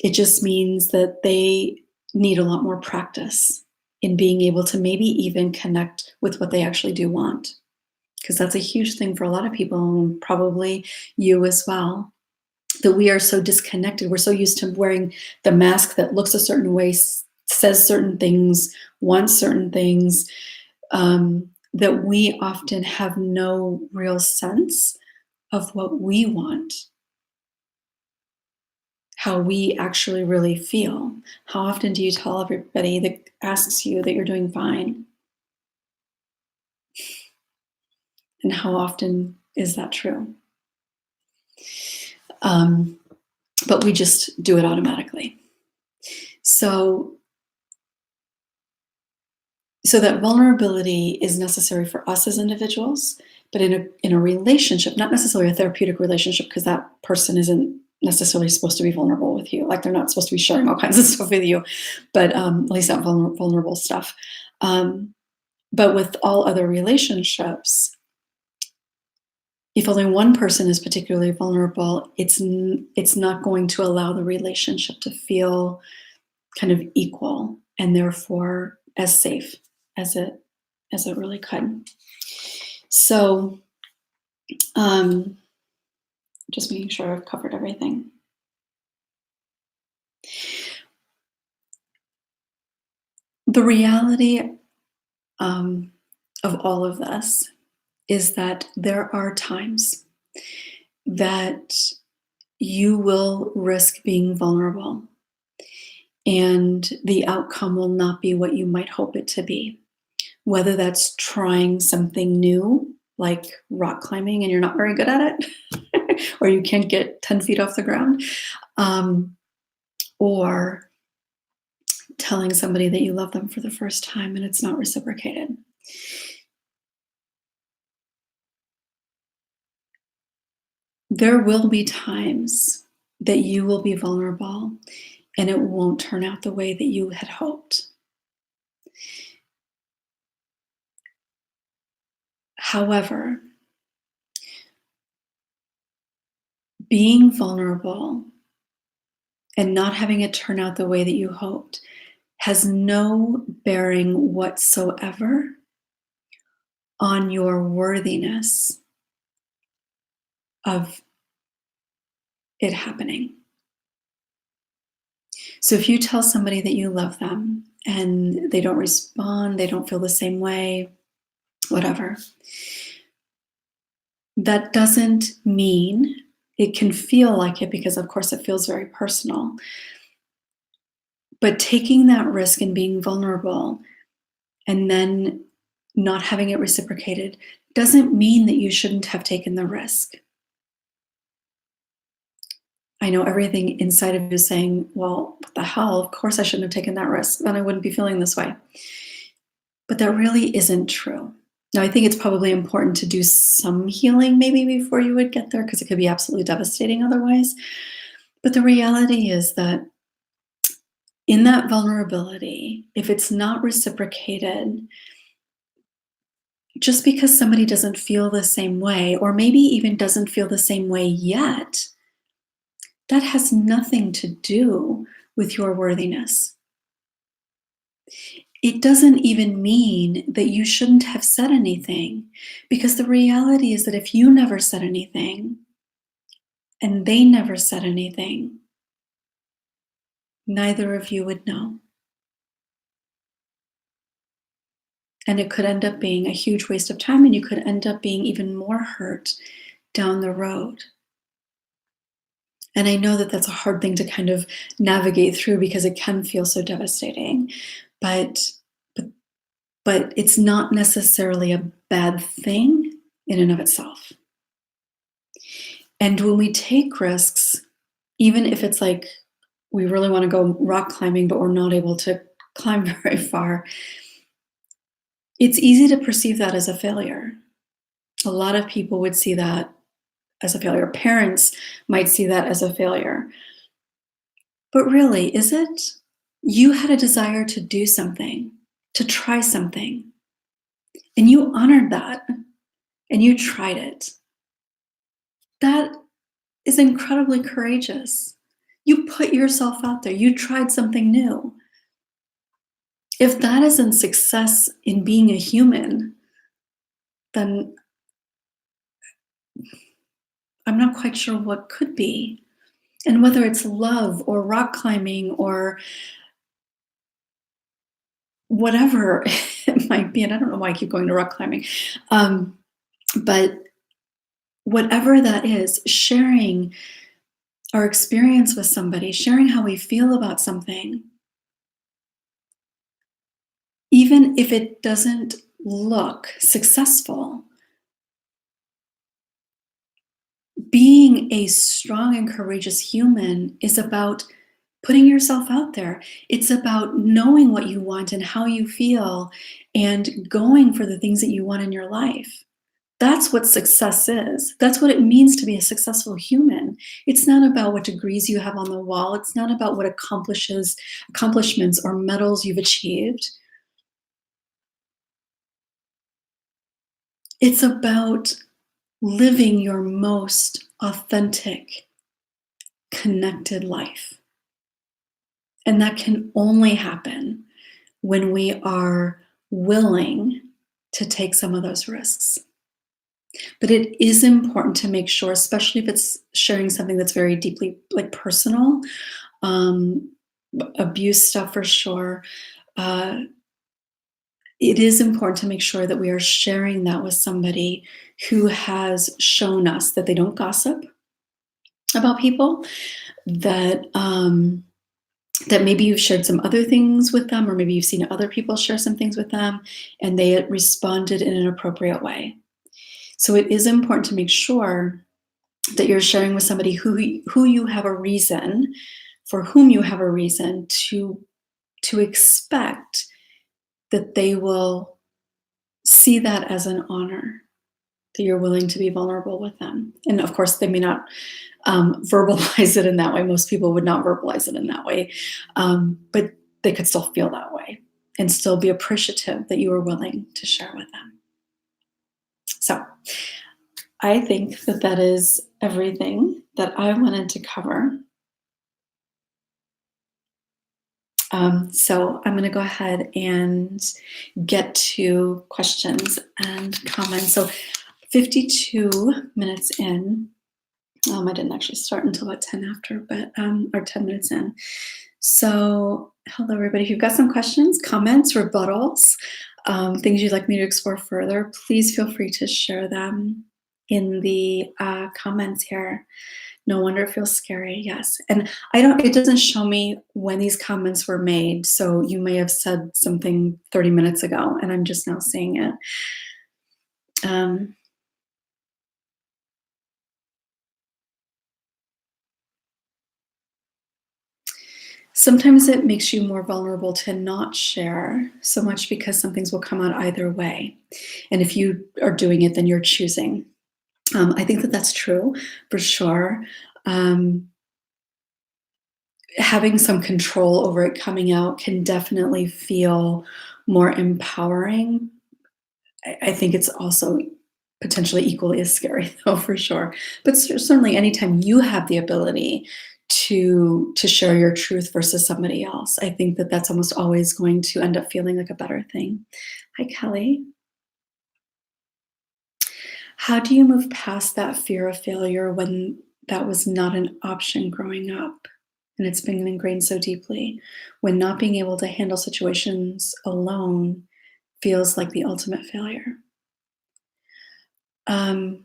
[SPEAKER 1] It just means that they need a lot more practice in being able to maybe even connect with what they actually do want. Because that's a huge thing for a lot of people, and probably you as well, that we are so disconnected. We're so used to wearing the mask that looks a certain way, says certain things, wants certain things, that we often have no real sense of what we want, how we actually really feel. How often do you tell everybody that asks you that you're doing fine? And how often is that true? Um, but we just do it automatically. So, so that vulnerability is necessary for us as individuals, but in a relationship, not necessarily a therapeutic relationship, because that person isn't necessarily supposed to be vulnerable with you. Like they're not supposed to be sharing all kinds of stuff with you, but at least not vulnerable stuff. Um, but with all other relationships, if only one person is particularly vulnerable, it's not going to allow the relationship to feel kind of equal and therefore as safe as it really could. So, um, just making sure I've covered everything. The reality um, of all of this is that there are times that you will risk being vulnerable and the outcome will not be what you might hope it to be. Whether that's trying something new, like rock climbing, and you're not very good at it, or you can't get 10 feet off the ground, um, or telling somebody that you love them for the first time and it's not reciprocated. There will be times that you will be vulnerable and it won't turn out the way that you had hoped. However, being vulnerable and not having it turn out the way that you hoped has no bearing whatsoever on your worthiness of it happening. So if you tell somebody that you love them and they don't respond, they don't feel the same way, whatever, that doesn't mean, it can feel like it because of course it feels very personal, but taking that risk and being vulnerable and then not having it reciprocated doesn't mean that you shouldn't have taken the risk. I know everything inside of you is saying, well, what the hell? Of course I shouldn't have taken that risk. Then I wouldn't be feeling this way. But that really isn't true. Now, I think it's probably important to do some healing maybe before you would get there, because it could be absolutely devastating otherwise. But the reality is that in that vulnerability, if it's not reciprocated, just because somebody doesn't feel the same way, or maybe even doesn't feel the same way yet, that has nothing to do with your worthiness. It doesn't even mean that you shouldn't have said anything, because the reality is that if you never said anything and they never said anything, neither of you would know. And it could end up being a huge waste of time, and you could end up being even more hurt down the road. And I know that that's a hard thing to kind of navigate through because it can feel so devastating, but but but it's not necessarily a bad thing in and of itself. And when we take risks, even if it's like we really want to go rock climbing, but we're not able to climb very far, it's easy to perceive that as a failure. A lot of people would see that as a failure. Parents might see that as a failure. But really, is it? You had a desire to do something, to try something, and you honored that and you tried it. That is incredibly courageous. You put yourself out there. You tried something new. If that isn't success in being a human, then I'm not quite sure what could be. And whether it's love or rock climbing or whatever it might be, and I don't know why I keep going to rock climbing, but whatever that is, sharing our experience with somebody, sharing how we feel about something, even if it doesn't look successful, being a strong and courageous human is about putting yourself out there. It's about knowing what you want and how you feel and going for the things that you want in your life. That's what success is. That's what it means to be a successful human. It's not about what degrees you have on the wall. It's not about what accomplishments or medals you've achieved. It's about living your most authentic, connected life. And that can only happen when we are willing to take some of those risks. But it is important to make sure, especially if it's sharing something that's very deeply like personal, um, abuse stuff for sure. Uh, it is important to make sure that we are sharing that with somebody who has shown us that they don't gossip about people, that that maybe you've shared some other things with them, or maybe you've seen other people share some things with them, and they responded in an appropriate way. So it is important to make sure that you're sharing with somebody who you have a reason, for whom you have a reason to expect that they will see that as an honor, that you're willing to be vulnerable with them. And of course, they may not verbalize it in that way. Most people would not verbalize it in that way, but they could still feel that way and still be appreciative that you were willing to share with them. So I think that that is everything that I wanted to cover. So I'm going to go ahead and get to questions and comments. So 52 minutes in. I didn't actually start until about 10 after, but or 10 minutes in. So hello, everybody. If you've got some questions, comments, rebuttals, things you'd like me to explore further, please feel free to share them in the comments here. No wonder it feels scary. Yes. And it doesn't show me when these comments were made. So you may have said something 30 minutes ago and I'm just now seeing it. Sometimes it makes you more vulnerable to not share so much because some things will come out either way. And if you are doing it, then you're choosing. I think that that's true for sure. Having some control over it coming out can definitely feel more empowering. I think it's also potentially equally as scary, though, for sure. But certainly, anytime you have the ability to share your truth versus somebody else, I think that that's almost always going to end up feeling like a better thing. Hi, Kelly. How do you move past that fear of failure when that was not an option growing up? And it's been ingrained so deeply, when not being able to handle situations alone feels like the ultimate failure. Um,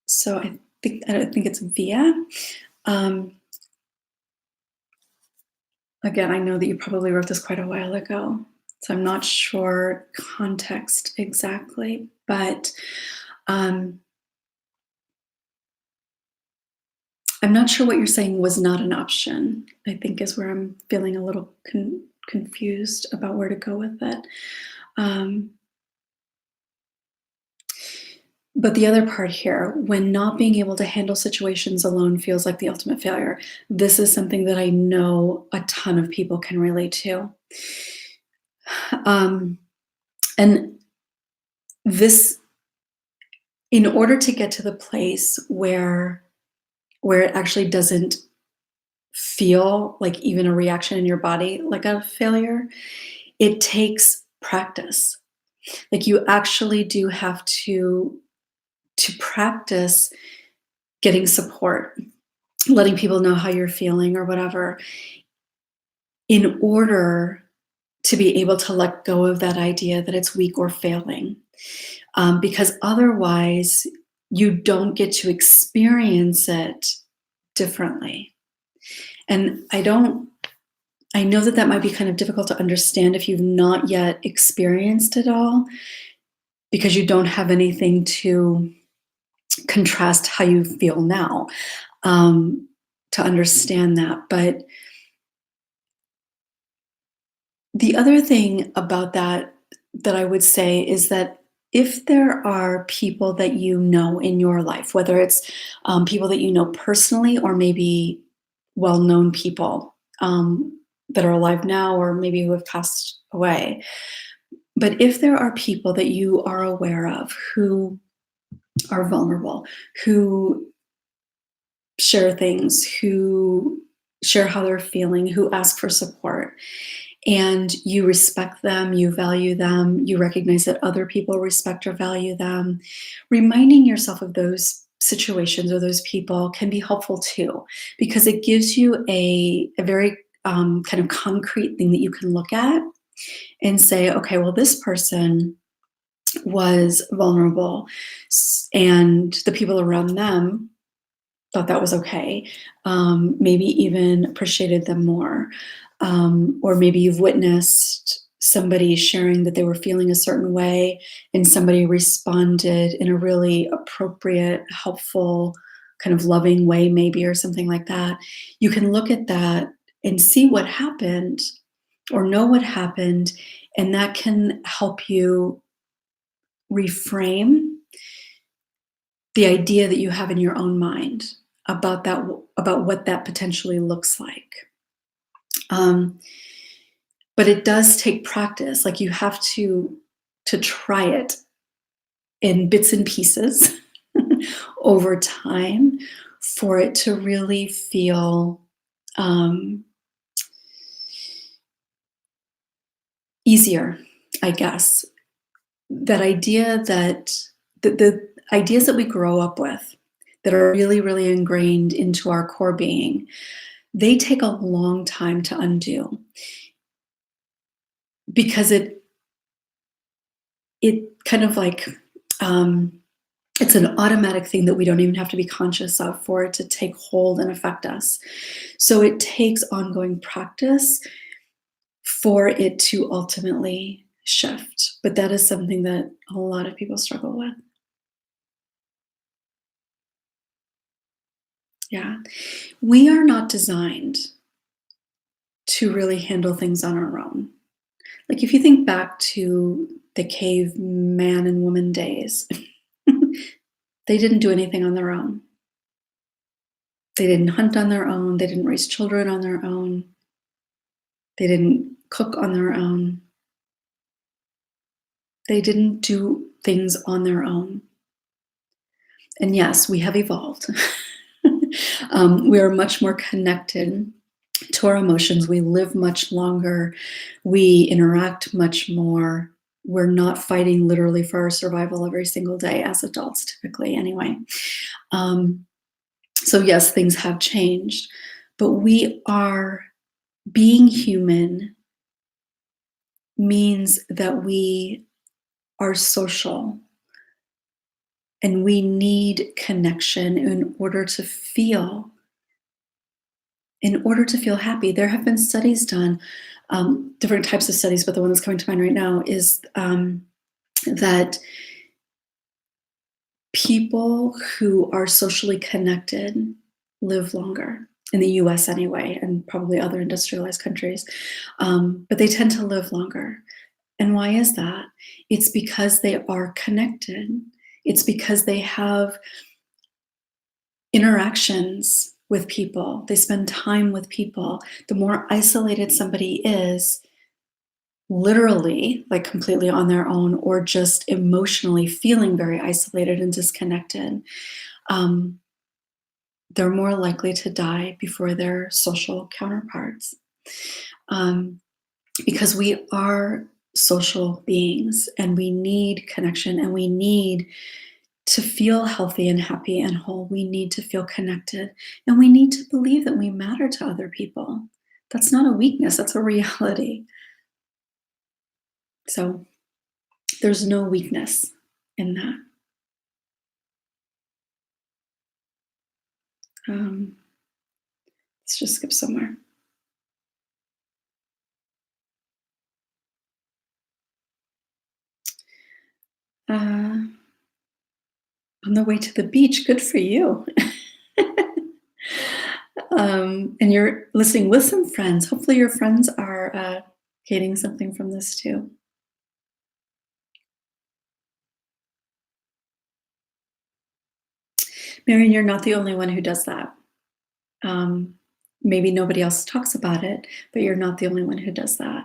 [SPEAKER 1] so I don't think it's Via. Um, again, I know that you probably wrote this quite a while ago, so I'm not sure context exactly, but I'm not sure what you're saying was not an option, I think is where I'm feeling a little confused about where to go with it. But the other part here, when not being able to handle situations alone feels like the ultimate failure, this is something that I know a ton of people can relate to. And this in order to get to the place where it actually doesn't feel like even a reaction in your body like a failure, it takes practice. Like, you actually do have to practice getting support, letting people know how you're feeling or whatever, in order to be able to let go of that idea that it's weak or failing. Because otherwise, you don't get to experience it differently. And I know that that might be kind of difficult to understand if you've not yet experienced it all, because you don't have anything to contrast how you feel now, um, to understand that. But the other thing about that I would say is that if there are people that you know in your life, whether it's people that you know personally or maybe well known people that are alive now or maybe who have passed away, but if there are people that you are aware of who are vulnerable, who share things, who share how they're feeling, who ask for support, and you respect them, you value them, you recognize that other people respect or value them, reminding yourself of those situations or those people can be helpful too, because it gives you a very kind of concrete thing that you can look at and say, okay, well, this person was vulnerable, and the people around them thought that was okay, maybe even appreciated them more. Or maybe you've witnessed somebody sharing that they were feeling a certain way and somebody responded in a really appropriate, helpful, kind of loving way, maybe, or something like that. You can look at that and see what happened or know what happened, and that can help you reframe the idea that you have in your own mind about that, about what that potentially looks like. Um, but it does take practice. Like, you have to try it in bits and pieces over time for it to really feel um, easier, I guess. That idea that the ideas that we grow up with that are really, really ingrained into our core being, they take a long time to undo because it kind of like um, it's an automatic thing that we don't even have to be conscious of for it to take hold and affect us. So it takes ongoing practice for it to ultimately shift. But that is something that a lot of people struggle with. Yeah. We are not designed to really handle things on our own. Like, if you think back to the caveman and woman days, they didn't do anything on their own. They didn't hunt on their own. They didn't raise children on their own. They didn't cook on their own. They didn't do things on their own. And yes, we have evolved. We are much more connected to our emotions. We live much longer. We interact much more. We're not fighting literally for our survival every single day as adults, typically, anyway. Um, so, yes, things have changed, but we are being human means that we are social and we need connection in order to feel happy. There have been studies done, different types of studies, but the one that's coming to mind right now is that people who are socially connected live longer in the US anyway, and probably other industrialized countries. But they tend to live longer. And why is that? It's because they are connected. It's because they have interactions with people. They spend time with people. The more isolated somebody is, literally, like completely on their own, or just emotionally feeling very isolated and disconnected, um, they're more likely to die before their social counterparts. Um, because we are social beings and we need connection and we need to feel healthy and happy and whole. We need to feel connected and we need to believe that we matter to other people. That's not a weakness, that's a reality. So there's no weakness in that. Um, let's just skip somewhere. Uh, on the way to the beach, good for you. And you're listening with some friends. Hopefully, your friends are getting something from this too. Marion, you're not the only one who does that. Um, maybe nobody else talks about it, but you're not the only one who does that.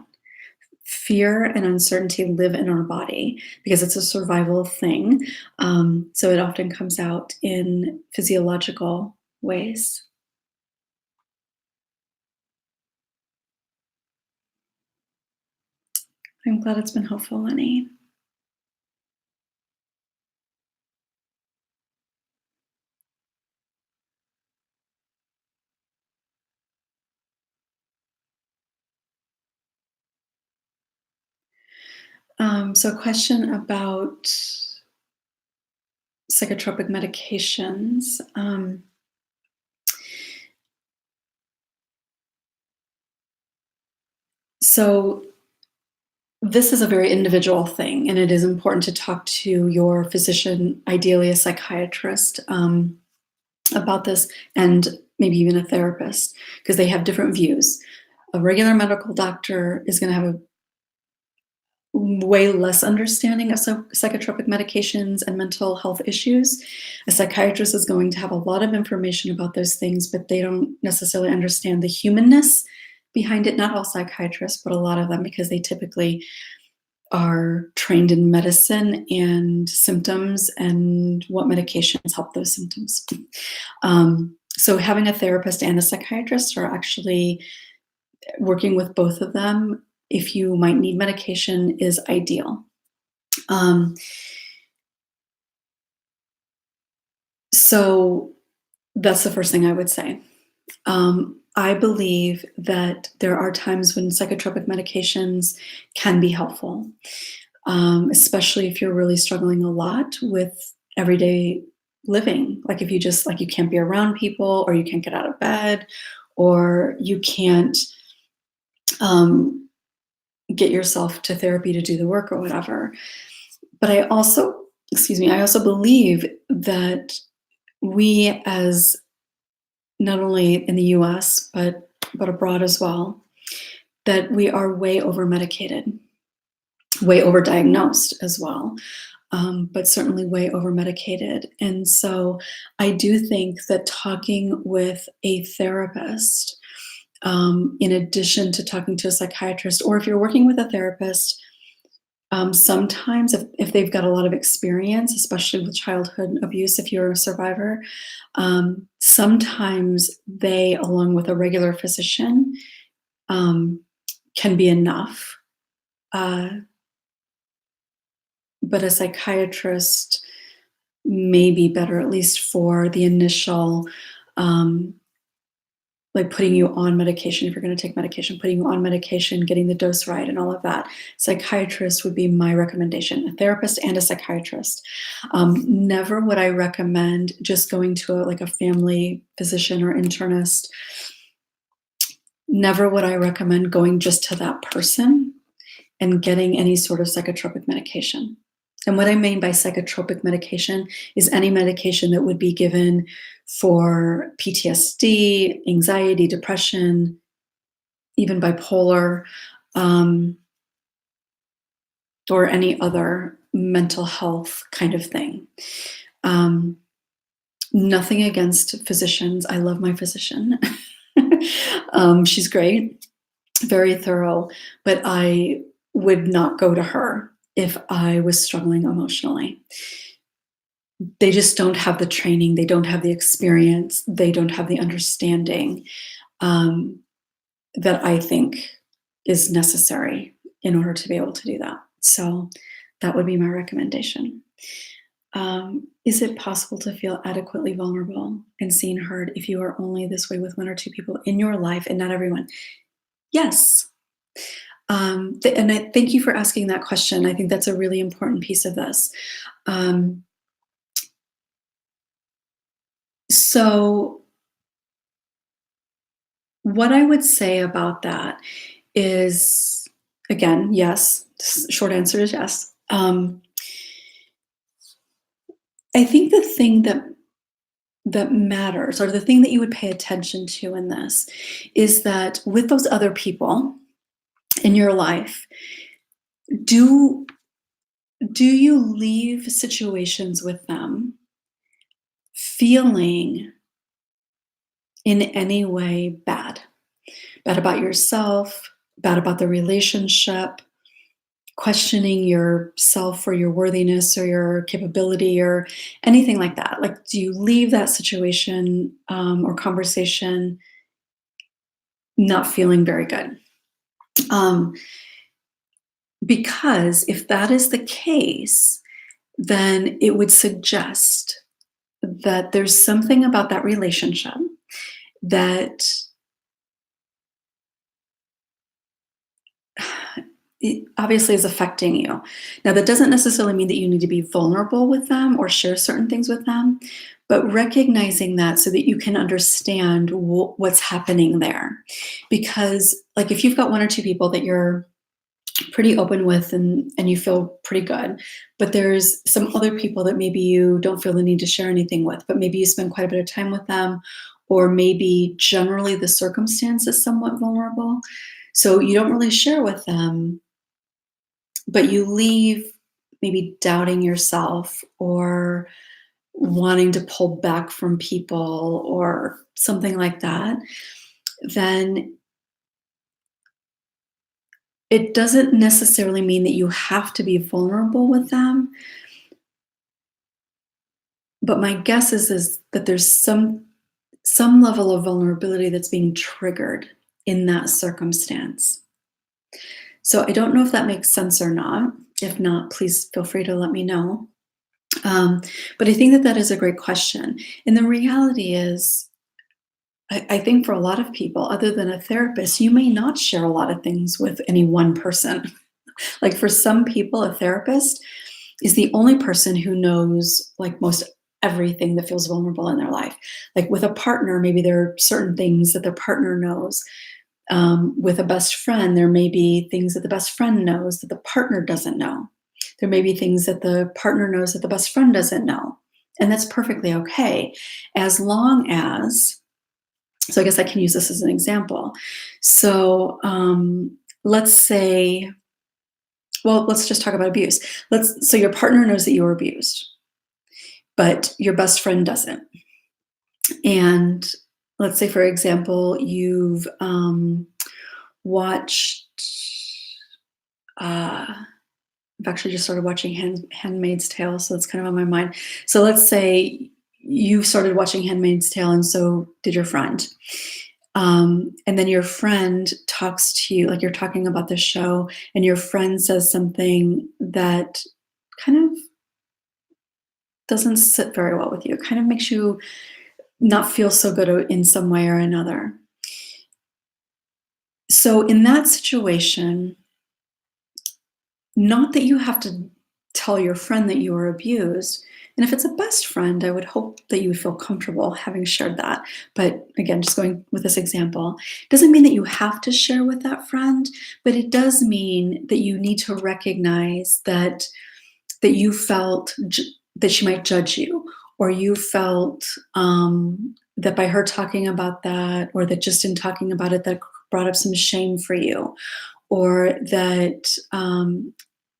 [SPEAKER 1] Fear and uncertainty live in our body because it's a survival thing. So it often comes out in physiological ways. I'm glad it's been helpful, Lenny. So, a question about psychotropic medications. So, this is a very individual thing, and it is important to talk to your physician, ideally a psychiatrist, about this, and maybe even a therapist, because they have different views. A regular medical doctor is going to have a way less understanding of psychotropic medications and mental health issues. A psychiatrist is going to have a lot of information about those things, but they don't necessarily understand the humanness behind it. Not all psychiatrists, but a lot of them, because they typically are trained in medicine and symptoms and what medications help those symptoms. So having a therapist and a psychiatrist, are actually working with both of them if you might need medication, is ideal. Um, so that's the first thing I would say. I believe that there are times when psychotropic medications can be helpful, especially if you're really struggling a lot with everyday living. Like if you just like you can't be around people, or you can't get out of bed, or you can't um, get yourself to therapy to do the work or whatever. But I also, excuse me, I also believe that we, as not only in the US, but abroad as well, that we are way over medicated, way over diagnosed as well, but certainly way over medicated. And so I do think that talking with a therapist, in addition to talking to a psychiatrist, or if you're working with a therapist, sometimes if they've got a lot of experience, especially with childhood abuse, if you're a survivor, sometimes they, along with a regular physician, can be enough. Uh, but a psychiatrist may be better, at least for the initial, um, like putting you on medication, if you're going to take medication, putting you on medication, getting the dose right, and all of that. Psychiatrist would be my recommendation, a therapist and a psychiatrist. Never would I recommend just going to like a family physician or internist. Never would I recommend going just to that person and getting any sort of psychotropic medication. And what I mean by psychotropic medication is any medication that would be given for PTSD, anxiety, depression, even bipolar, or any other mental health kind of thing. Nothing against physicians. I love my physician. She's great, very thorough, but I would not go to her if I was struggling emotionally. They just don't have the training, they don't have the experience, they don't have the understanding, um, that I think is necessary in order to be able to do that. So that would be my recommendation. Is it possible to feel adequately vulnerable and seen heard if you are only this way with one or two people in your life and not everyone? Yes. And I thank you for asking that question. I think that's a really important piece of this. Um, so, what I would say about that is, again, yes. Short answer is yes. I think the thing that matters, or the thing that you would pay attention to in this, is that with those other people in your life, do do you leave situations with them feeling in any way bad? Bad about yourself, bad about the relationship, questioning yourself or your worthiness or your capability or anything like that? Like, do you leave that situation or conversation not feeling very good? Um, because if that is the case, then it would suggest that there's something about that relationship that it obviously is affecting you. Now, that doesn't necessarily mean that you need to be vulnerable with them or share certain things with them, but recognizing that so that you can understand what's happening there. Because, like, if you've got one or two people that you're pretty open with and you feel pretty good, but there's some other people that maybe you don't feel the need to share anything with, but maybe you spend quite a bit of time with them, or maybe generally the circumstance is somewhat vulnerable. So you don't really share with them, but you leave maybe doubting yourself or wanting to pull back from people or something like that, then it doesn't necessarily mean that you have to be vulnerable with them. But my guess is that there's some level of vulnerability that's being triggered in that circumstance. So I don't know if that makes sense or not. If not, please feel free to let me know. Um, but I think that that is a great question. And the reality is, I think for a lot of people, other than a therapist, you may not share a lot of things with any one person. Like for some people, a therapist is the only person who knows like most everything that feels vulnerable in their life. Like with a partner, maybe there are certain things that their partner knows. With a best friend, there may be things that the best friend knows that the partner doesn't know. There may be things that the partner knows that the best friend doesn't know. And that's perfectly okay, as long as, so I guess I can use this as an example. So let's say, well, let's just talk about abuse. So your partner knows that you were abused, but your best friend doesn't. And let's say, for example, you've watched. I've actually just started watching Handmaid's Tale, so that's kind of on my mind. So let's say you started watching Handmaid's Tale, and so did your friend. And then your friend talks to you, like you're talking about the show, and your friend says something that kind of doesn't sit very well with you. It kind of makes you not feel so good in some way or another. So in that situation, not that you have to tell your friend that you were abused. And if it's a best friend, I would hope that you would feel comfortable having shared that. But again, just going with this example, doesn't mean that you have to share with that friend, but it does mean that you need to recognize that you felt that she might judge you, or you felt that by her talking about that, or that just in talking about it, that brought up some shame for you, or that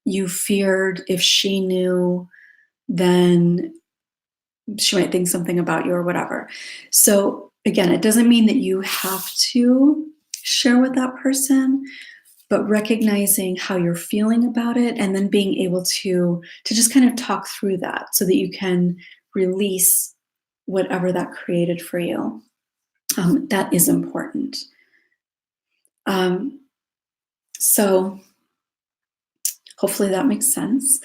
[SPEAKER 1] you feared if she knew, then she might think something about you or whatever. So again, it doesn't mean that you have to share with that person, but recognizing how you're feeling about it and then being able to just kind of talk through that so that you can release whatever that created for you. That is important. Um, so hopefully that makes sense.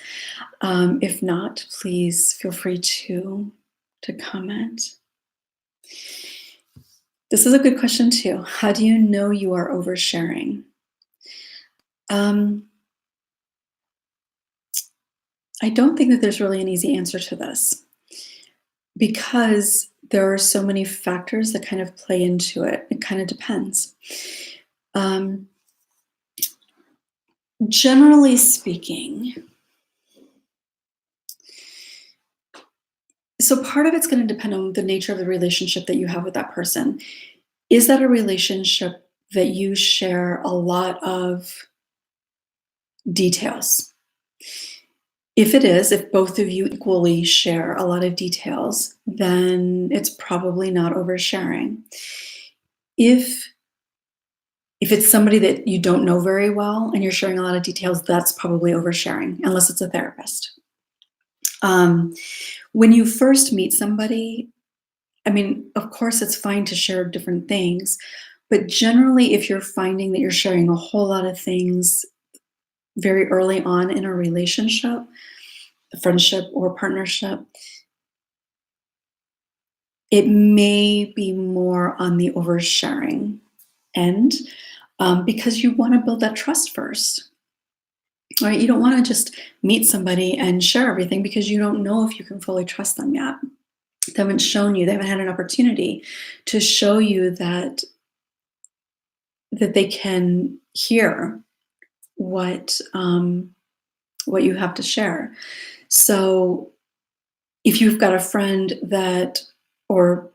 [SPEAKER 1] If not, please feel free to comment. This is a good question too. How do you know you are oversharing? Um, I don't think that there's really an easy answer to this because there are so many factors that kind of play into it. It kind of depends. Um, Generally speaking, so part of it's going to depend on the nature of the relationship that you have with that person. Is that a relationship that you share a lot of details? If it is, if both of you equally share a lot of details, then it's probably not oversharing. If if it's somebody that you don't know very well and you're sharing a lot of details, that's probably oversharing, unless it's a therapist. Um, when you first meet somebody, I mean, of course, it's fine to share different things, but generally, if you're finding that you're sharing a whole lot of things very early on in a relationship, a friendship or partnership, it may be more on the oversharing end, because you want to build that trust first, right? You don't want to just meet somebody and share everything because you don't know if you can fully trust them yet. They haven't shown you, they haven't had an opportunity to show you that they can hear what you have to share. So if you've got a friend that, or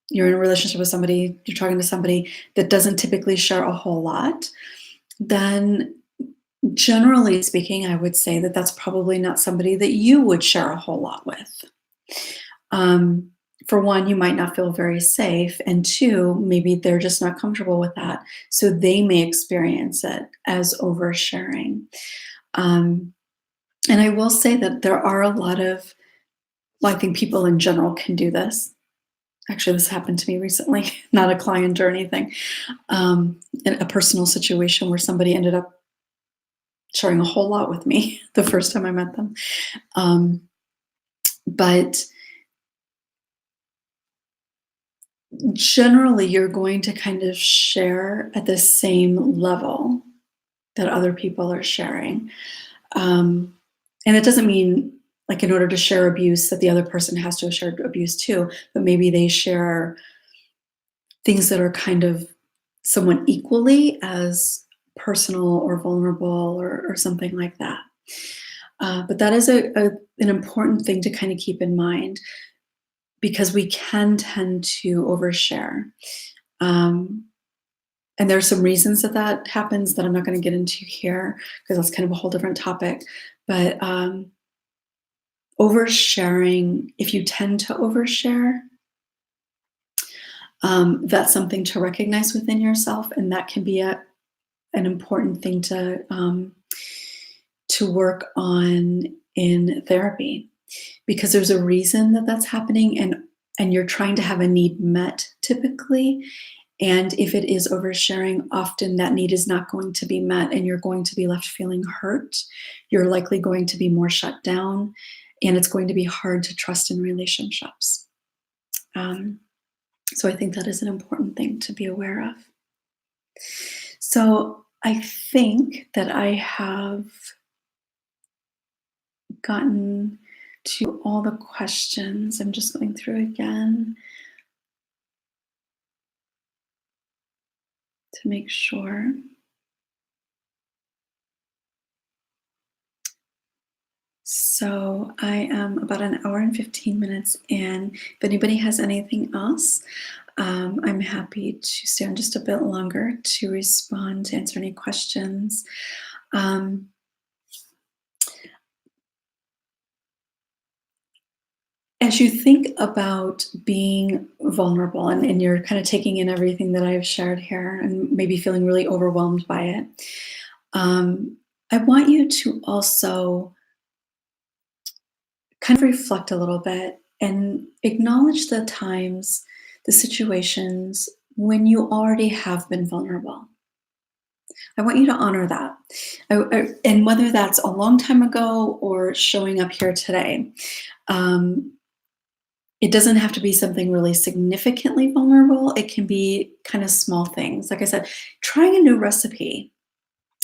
[SPEAKER 1] you're in a relationship with somebody, you're talking to somebody that doesn't typically share a whole lot, then generally speaking, I would say that that's probably not somebody that you would share a whole lot with. Um, for one, you might not feel very safe, and two, maybe they're just not comfortable with that, so they may experience it as oversharing. Um, and I will say that there are a lot of, well, I think people in general can do this. Actually, this happened to me recently, not a client or anything. In a personal situation where somebody ended up sharing a whole lot with me the first time I met them. Um, but generally, you're going to kind of share at the same level that other people are sharing. Um, and it doesn't mean, like, in order to share abuse, that the other person has to have shared abuse too, but maybe they share things that are kind of somewhat equally as personal or vulnerable or something like that. But that is an important thing to kind of keep in mind because we can tend to overshare. Um, and there are some reasons that that happens that I'm not going to get into here because that's kind of a whole different topic. But oversharing, if you tend to overshare, that's something to recognize within yourself, and that can be an important thing to work on in therapy because there's a reason that that's happening, and you're trying to have a need met typically. And if it is oversharing, often that need is not going to be met, and you're going to be left feeling hurt. You're likely going to be more shut down, and it's going to be hard to trust in relationships. So I think that is an important thing to be aware of. So I think that I have gotten to all the questions. I'm just going through again to make sure. So I am about an hour and 15 minutes in. If anybody has anything else, I'm happy to stay on just a bit longer to respond, to answer any questions. As you think about being vulnerable and you're kind of taking in everything that I've shared here and maybe feeling really overwhelmed by it, I want you to also kind of reflect a little bit and acknowledge the times, the situations when you already have been vulnerable. I want you to honor that. And whether that's a long time ago or showing up here today, um, it doesn't have to be something really significantly vulnerable. It can be kind of small things. Like I said, trying a new recipe.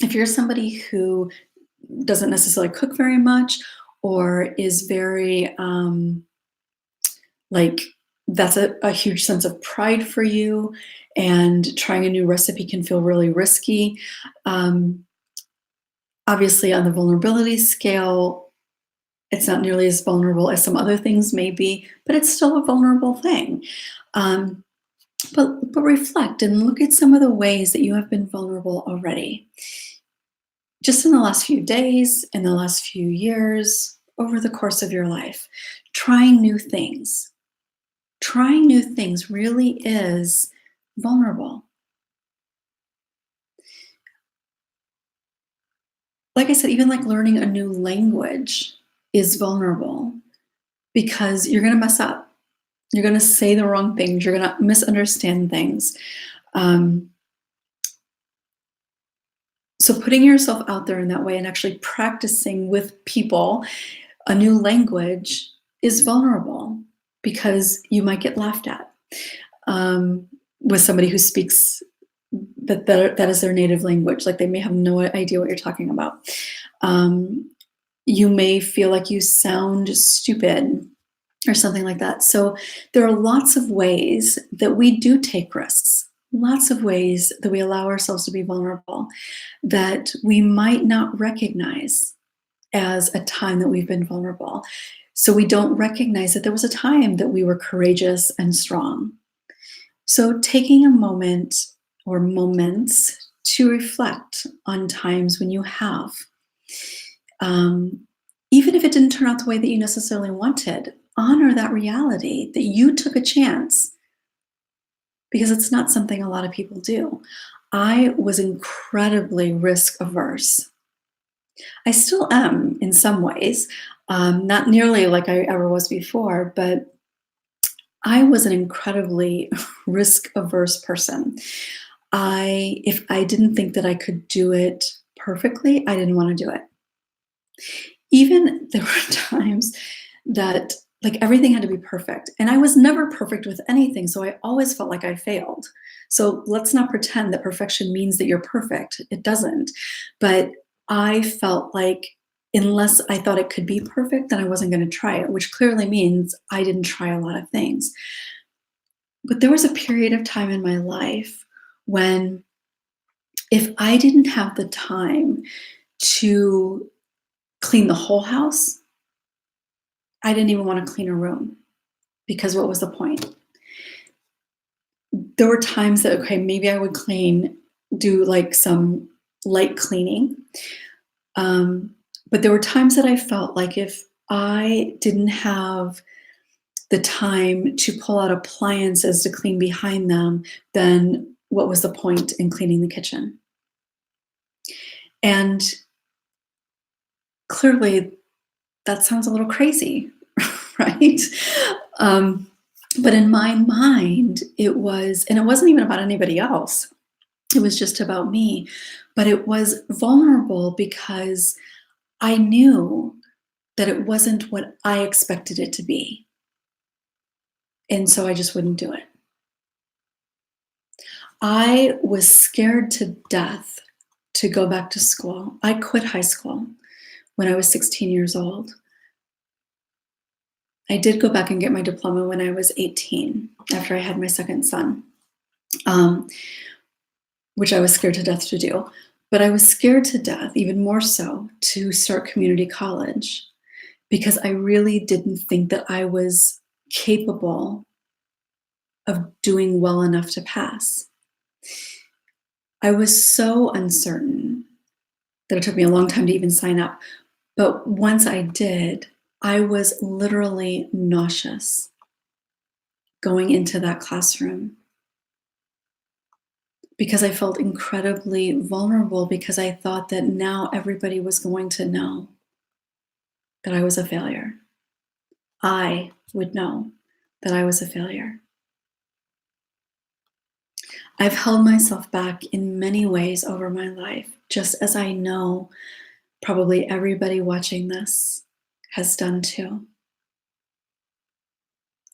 [SPEAKER 1] If you're somebody who doesn't necessarily cook very much or is very like that's a huge sense of pride for you, and trying a new recipe can feel really risky. Um, Obviously, on the vulnerability scale, it's not nearly as vulnerable as some other things may be, but it's still a vulnerable thing. Um, but reflect and look at some of the ways that you have been vulnerable already, just in the last few days, in the last few years, over the course of your life. Trying new things. Trying new things really is vulnerable. Like I said, even like learning a new language is vulnerable because you're going to mess up. You're going to say the wrong things. You're going to misunderstand things. Um, so putting yourself out there in that way and actually practicing with people a new language is vulnerable because you might get laughed at with somebody who speaks that is their native language. Like they may have no idea what you're talking about. You may feel like you sound stupid or something like that. So there are lots of ways that we do take risks, lots of ways that we allow ourselves to be vulnerable that we might not recognize as a time that we've been vulnerable. So we don't recognize that there was a time that we were courageous and strong. So taking a moment or moments to reflect on times when you have, um, even if it didn't turn out the way that you necessarily wanted, honor that reality that you took a chance because it's not something a lot of people do. I was incredibly risk averse. I still am in some ways, not nearly like I ever was before, but I was an incredibly risk averse person. If I didn't think that I could do it perfectly, I didn't want to do it. Even there were times that like everything had to be perfect, and I was never perfect with anything, so I always felt like I failed. So let's not pretend that perfection means that you're perfect. It doesn't. But I felt like unless I thought it could be perfect, then I wasn't going to try it, which clearly means I didn't try a lot of things. But there was a period of time in my life when if I didn't have the time to clean the whole house, I didn't even want to clean a room because what was the point? There were times that, okay, maybe I would do like some light cleaning. Um, but there were times that I felt like if I didn't have the time to pull out appliances to clean behind them, then what was the point in cleaning the kitchen? And clearly, that sounds a little crazy, right? Um, but in my mind, it was, and it wasn't even about anybody else. It was just about me. But it was vulnerable because I knew that it wasn't what I expected it to be. And so I just wouldn't do it. I was scared to death to go back to school. I quit high school when I was 16 years old. I did go back and get my diploma when I was 18 after I had my second son, um, which I was scared to death to do. But I was scared to death, even more so, to start community college because I really didn't think that I was capable of doing well enough to pass. I was so uncertain that it took me a long time to even sign up. But once I did, I was literally nauseous going into that classroom because I felt incredibly vulnerable because I thought that now everybody was going to know that I was a failure. I would know that I was a failure. I've held myself back in many ways over my life, just as I know probably everybody watching this has done too.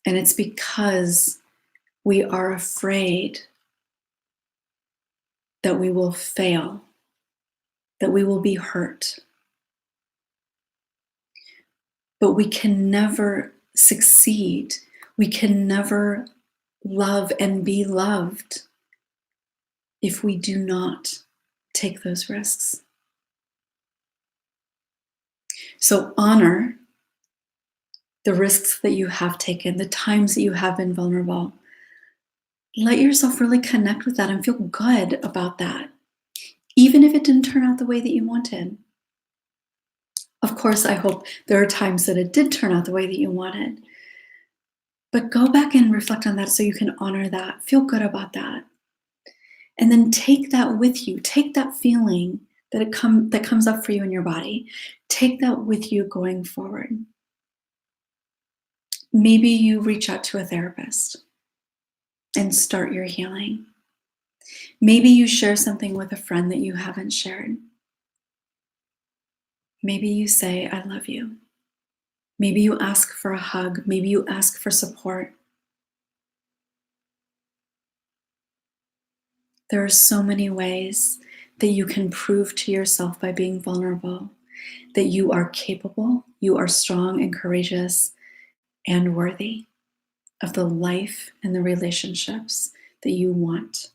[SPEAKER 1] And it's because we are afraid that we will fail, that we will be hurt. But we can never succeed. We can never love and be loved if we do not take those risks. So honor the risks that you have taken, the times that you have been vulnerable. Let yourself really connect with that and feel good about that, even if it didn't turn out the way that you wanted. Of course, I hope there are times that it did turn out the way that you wanted. But go back and reflect on that so you can honor that, feel good about that. And then take that with you. Take that feeling that comes up for you in your body. Take that with you going forward. Maybe you reach out to a therapist and start your healing. Maybe you share something with a friend that you haven't shared. Maybe you say, I love you. Maybe you ask for a hug. Maybe you ask for support. There are so many ways that you can prove to yourself by being vulnerable that you are capable, you are strong and courageous and worthy of the life and the relationships that you want.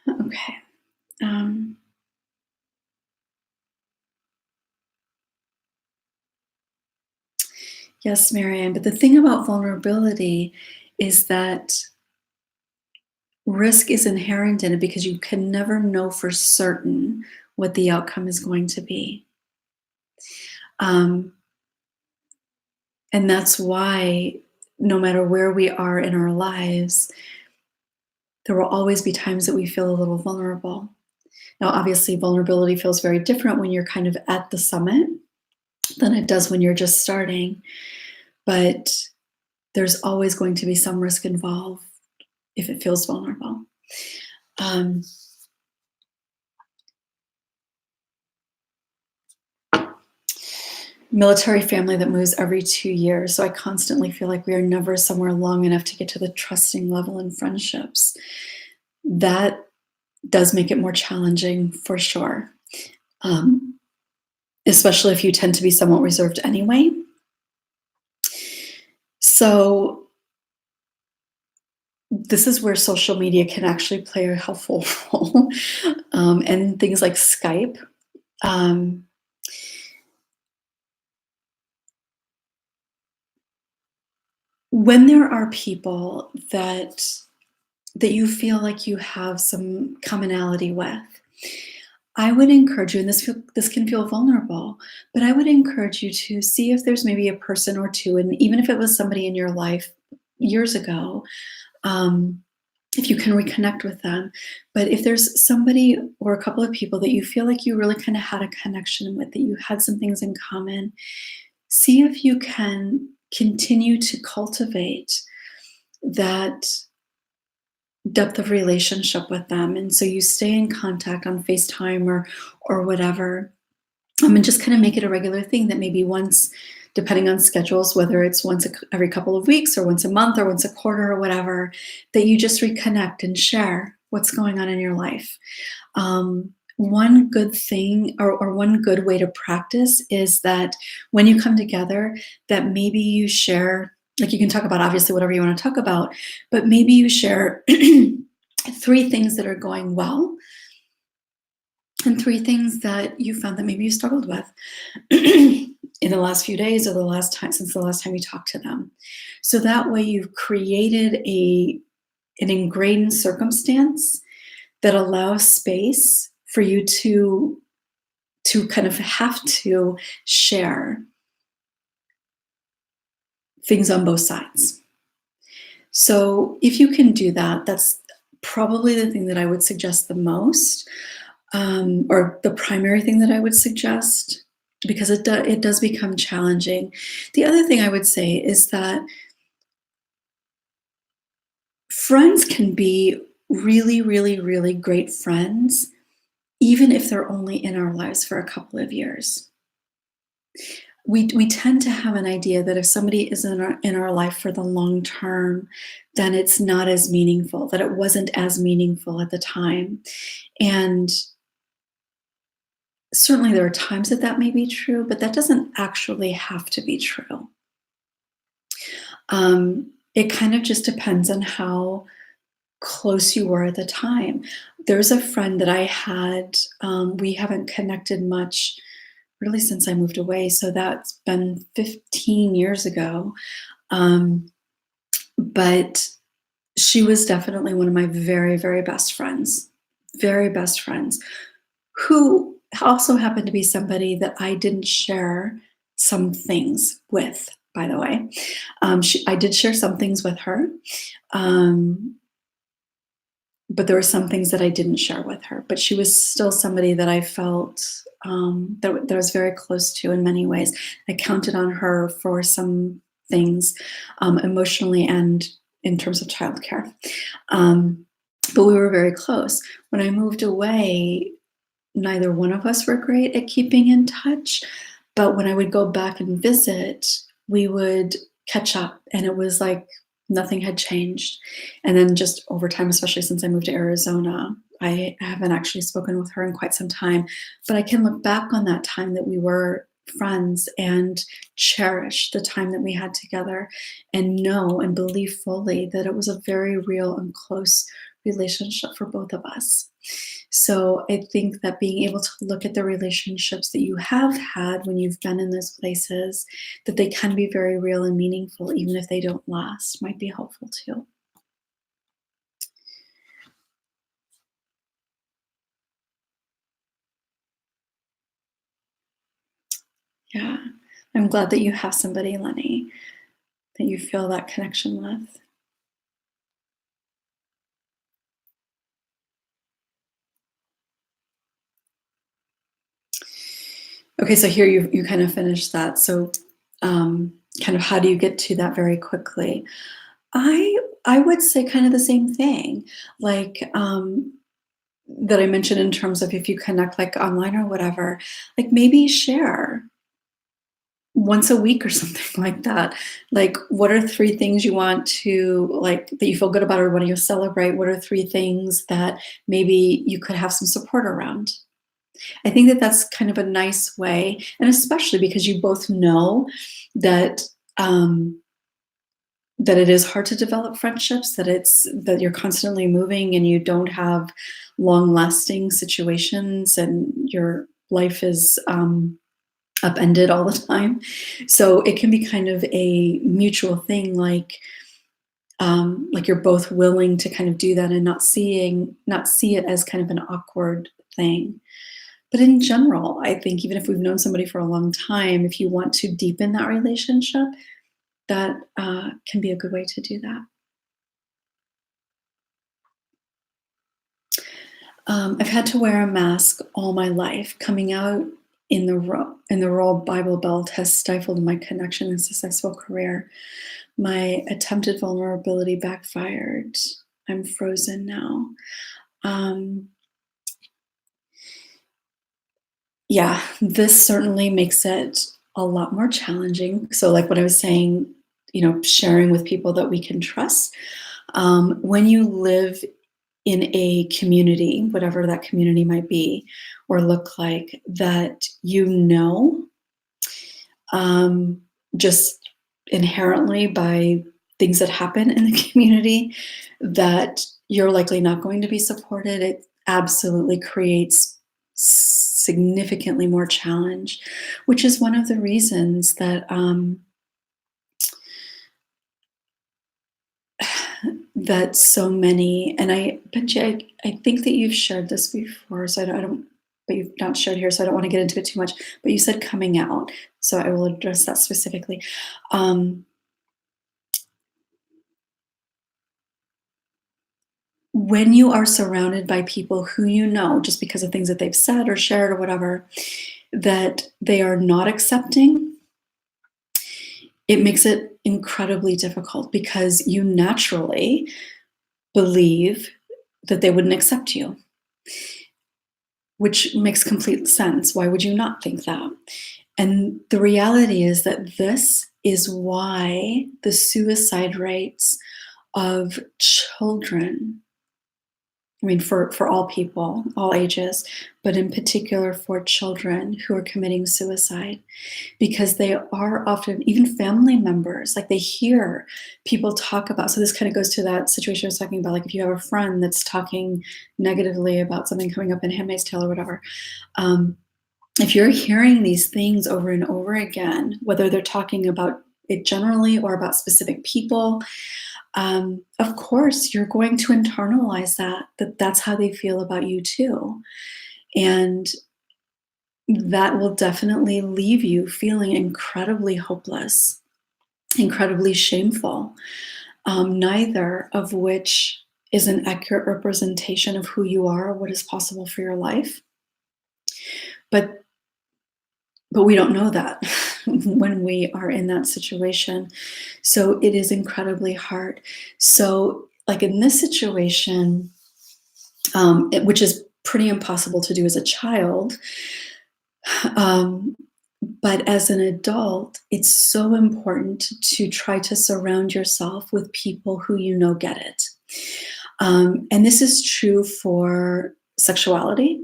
[SPEAKER 1] Okay. Yes, Marianne, but the thing about vulnerability is that risk is inherent in it because you can never know for certain what the outcome is going to be. And that's why no matter where we are in our lives, there will always be times that we feel a little vulnerable. Now, obviously, vulnerability feels very different when you're kind of at the summit than it does when you're just starting. But there's always going to be some risk involved if it feels vulnerable. Military family that moves every 2 years. So I constantly feel like we are never somewhere long enough to get to the trusting level in friendships. That does make it more challenging for sure. Especially if you tend to be somewhat reserved anyway. So this is where social media can actually play a helpful role, and things like Skype. When there are people that you feel like you have some commonality with, I would encourage you, and this can feel vulnerable, but I would encourage you to see if there's maybe a person or two, and even if it was somebody in your life years ago, if you can reconnect with them. But if there's somebody or a couple of people that you feel like you really kind of had a connection with, that you had some things in common, see if you can continue to cultivate that depth of relationship with them. And so you stay in contact on FaceTime or whatever. And just kind of make it a regular thing that maybe once, depending on schedules, whether it's once every couple of weeks or once a month or once a quarter or whatever, that you just reconnect and share what's going on in your life. One good thing or one good way to practice is that when you come together, that maybe you share, like you can talk about obviously whatever you want to talk about, but maybe you share 3 things that are going well and 3 things that you found that maybe you struggled with in the last few days or since the last time you talked to them. So that way you've created an ingrained circumstance that allows space for you to kind of have to share things on both sides. So if you can do that, that's probably the thing that I would suggest the most, or the primary thing that I would suggest, because it does become challenging. The other thing I would say is that friends can be really, really, really great friends, even if they're only in our lives for a couple of years. We tend to have an idea that if somebody is in our life for the long term, then it's not as meaningful, that it wasn't as meaningful at the time. And certainly there are times that that may be true, but that doesn't actually have to be true. It kind of just depends on how close you were at the time. There's a friend that I had, we haven't connected much really since I moved away, so that's been 15 years ago. Um, but she was definitely one of my very, very best friends, who also happened to be somebody that I didn't share some things with, by the way. I did share some things with her, um, but there were some things that I didn't share with her. But she was still somebody that I felt that I was very close to in many ways. I counted on her for some things, emotionally and in terms of childcare. Um, but we were very close. When I moved away, neither one of us were great at keeping in touch. But when I would go back and visit, we would catch up, and it was like nothing had changed. And then just over time, especially since I moved to Arizona, I haven't actually spoken with her in quite some time. But I can look back on that time that we were friends and cherish the time that we had together and know and believe fully that it was a very real and close relationship for both of us. So I think that being able to look at the relationships that you have had when you've been in those places, that they can be very real and meaningful, even if they don't last, might be helpful too. Yeah. I'm glad that you have somebody, Lenny, that you feel that connection with. Okay, so here you kind of finished that. So, kind of how do you get to that very quickly? I would say kind of the same thing, like, that I mentioned in terms of if you connect, like, online or whatever, like, maybe share once a week or something like that. Like, what are 3 things you want to like, that you feel good about or what do you celebrate? What are 3 things that maybe you could have some support around? I think that that's kind of a nice way, and especially because you both know that, um, that it is hard to develop friendships, that you're constantly moving and you don't have long-lasting situations and your life is, upended all the time. So it can be kind of a mutual thing, like you're both willing to kind of do that and not see it as kind of an awkward thing. But in general, I think even if we've known somebody for a long time, if you want to deepen that relationship, that can be a good way to do that. I've had to wear a mask all my life. Coming out in the role Bible Belt has stifled my connection and successful career. My attempted vulnerability backfired. I'm frozen now. Um, yeah, this certainly makes it a lot more challenging. So, like what I was saying, sharing with people that we can trust. When you live in a community, whatever that community might be or look like, that um, just inherently by things that happen in the community, that you're likely not going to be supported, it absolutely creates significantly more challenge, which is one of the reasons that so many, and I bet you, I think that you've shared this before, so I don't, but you've not shared here, so I don't want to get into it too much. But you said coming out, so I will address that specifically. Um, when you are surrounded by people who you know, just because of things that they've said or shared or whatever, that they are not accepting, it makes it incredibly difficult because you naturally believe that they wouldn't accept you, which makes complete sense. Why would you not think that? And the reality is that this is why the suicide rates of children, I mean, for all people, all ages, but in particular for children who are committing suicide, because they are often even family members, like they hear people talk about. So this kind of goes to that situation I was talking about. Like if you have a friend that's talking negatively about something coming up in Handmaid's Tale or whatever, um, if you're hearing these things over and over again, whether they're talking about it generally or about specific people, of course you're going to internalize that that's how they feel about you too. And that will definitely leave you feeling incredibly hopeless, incredibly shameful, neither of which is an accurate representation of who you are or what is possible for your life. But we don't know that when we are in that situation. So it is incredibly hard. So, like in this situation, which is pretty impossible to do as a child, um, but as an adult, it's so important to try to surround yourself with people who you know get it. And this is true for sexuality,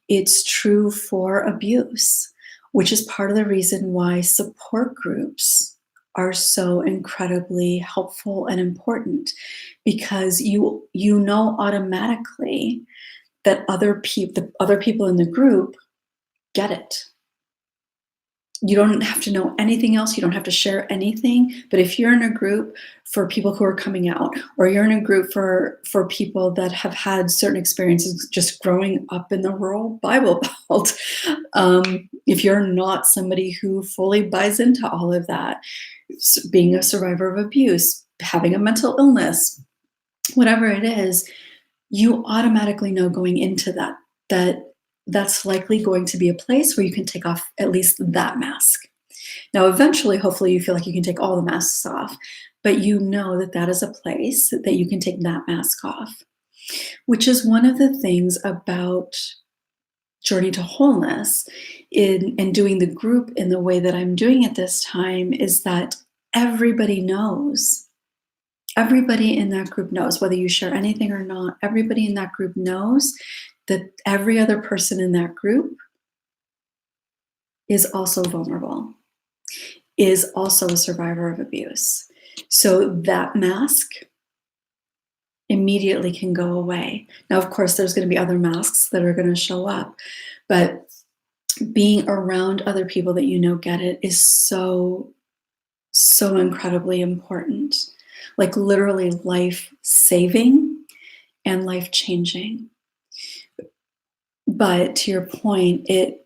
[SPEAKER 1] it's true for abuse, which is part of the reason why support groups are so incredibly helpful and important, because you know automatically that the other people in the group get it. You don't have to know anything else. You don't have to share anything. But if you're in a group for people who are coming out, or you're in a group for people that have had certain experiences just growing up in the rural Bible Belt, if you're not somebody who fully buys into all of that, being a survivor of abuse, having a mental illness, whatever it is, you automatically know going into that that's likely going to be a place where you can take off at least that mask. Now, eventually, hopefully, you feel like you can take all the masks off, but you know that that is a place that you can take that mask off, which is one of the things about Journey to Wholeness in doing the group in the way that I'm doing it this time, is that everybody knows. Everybody in that group knows, whether you share anything or not, everybody in that group knows that every other person in that group is also vulnerable, is also a survivor of abuse. So that mask immediately can go away. Now, of course, there's going to be other masks that are going to show up, but being around other people that you know get it is so, so incredibly important. Like literally life saving and life changing. But to your point, it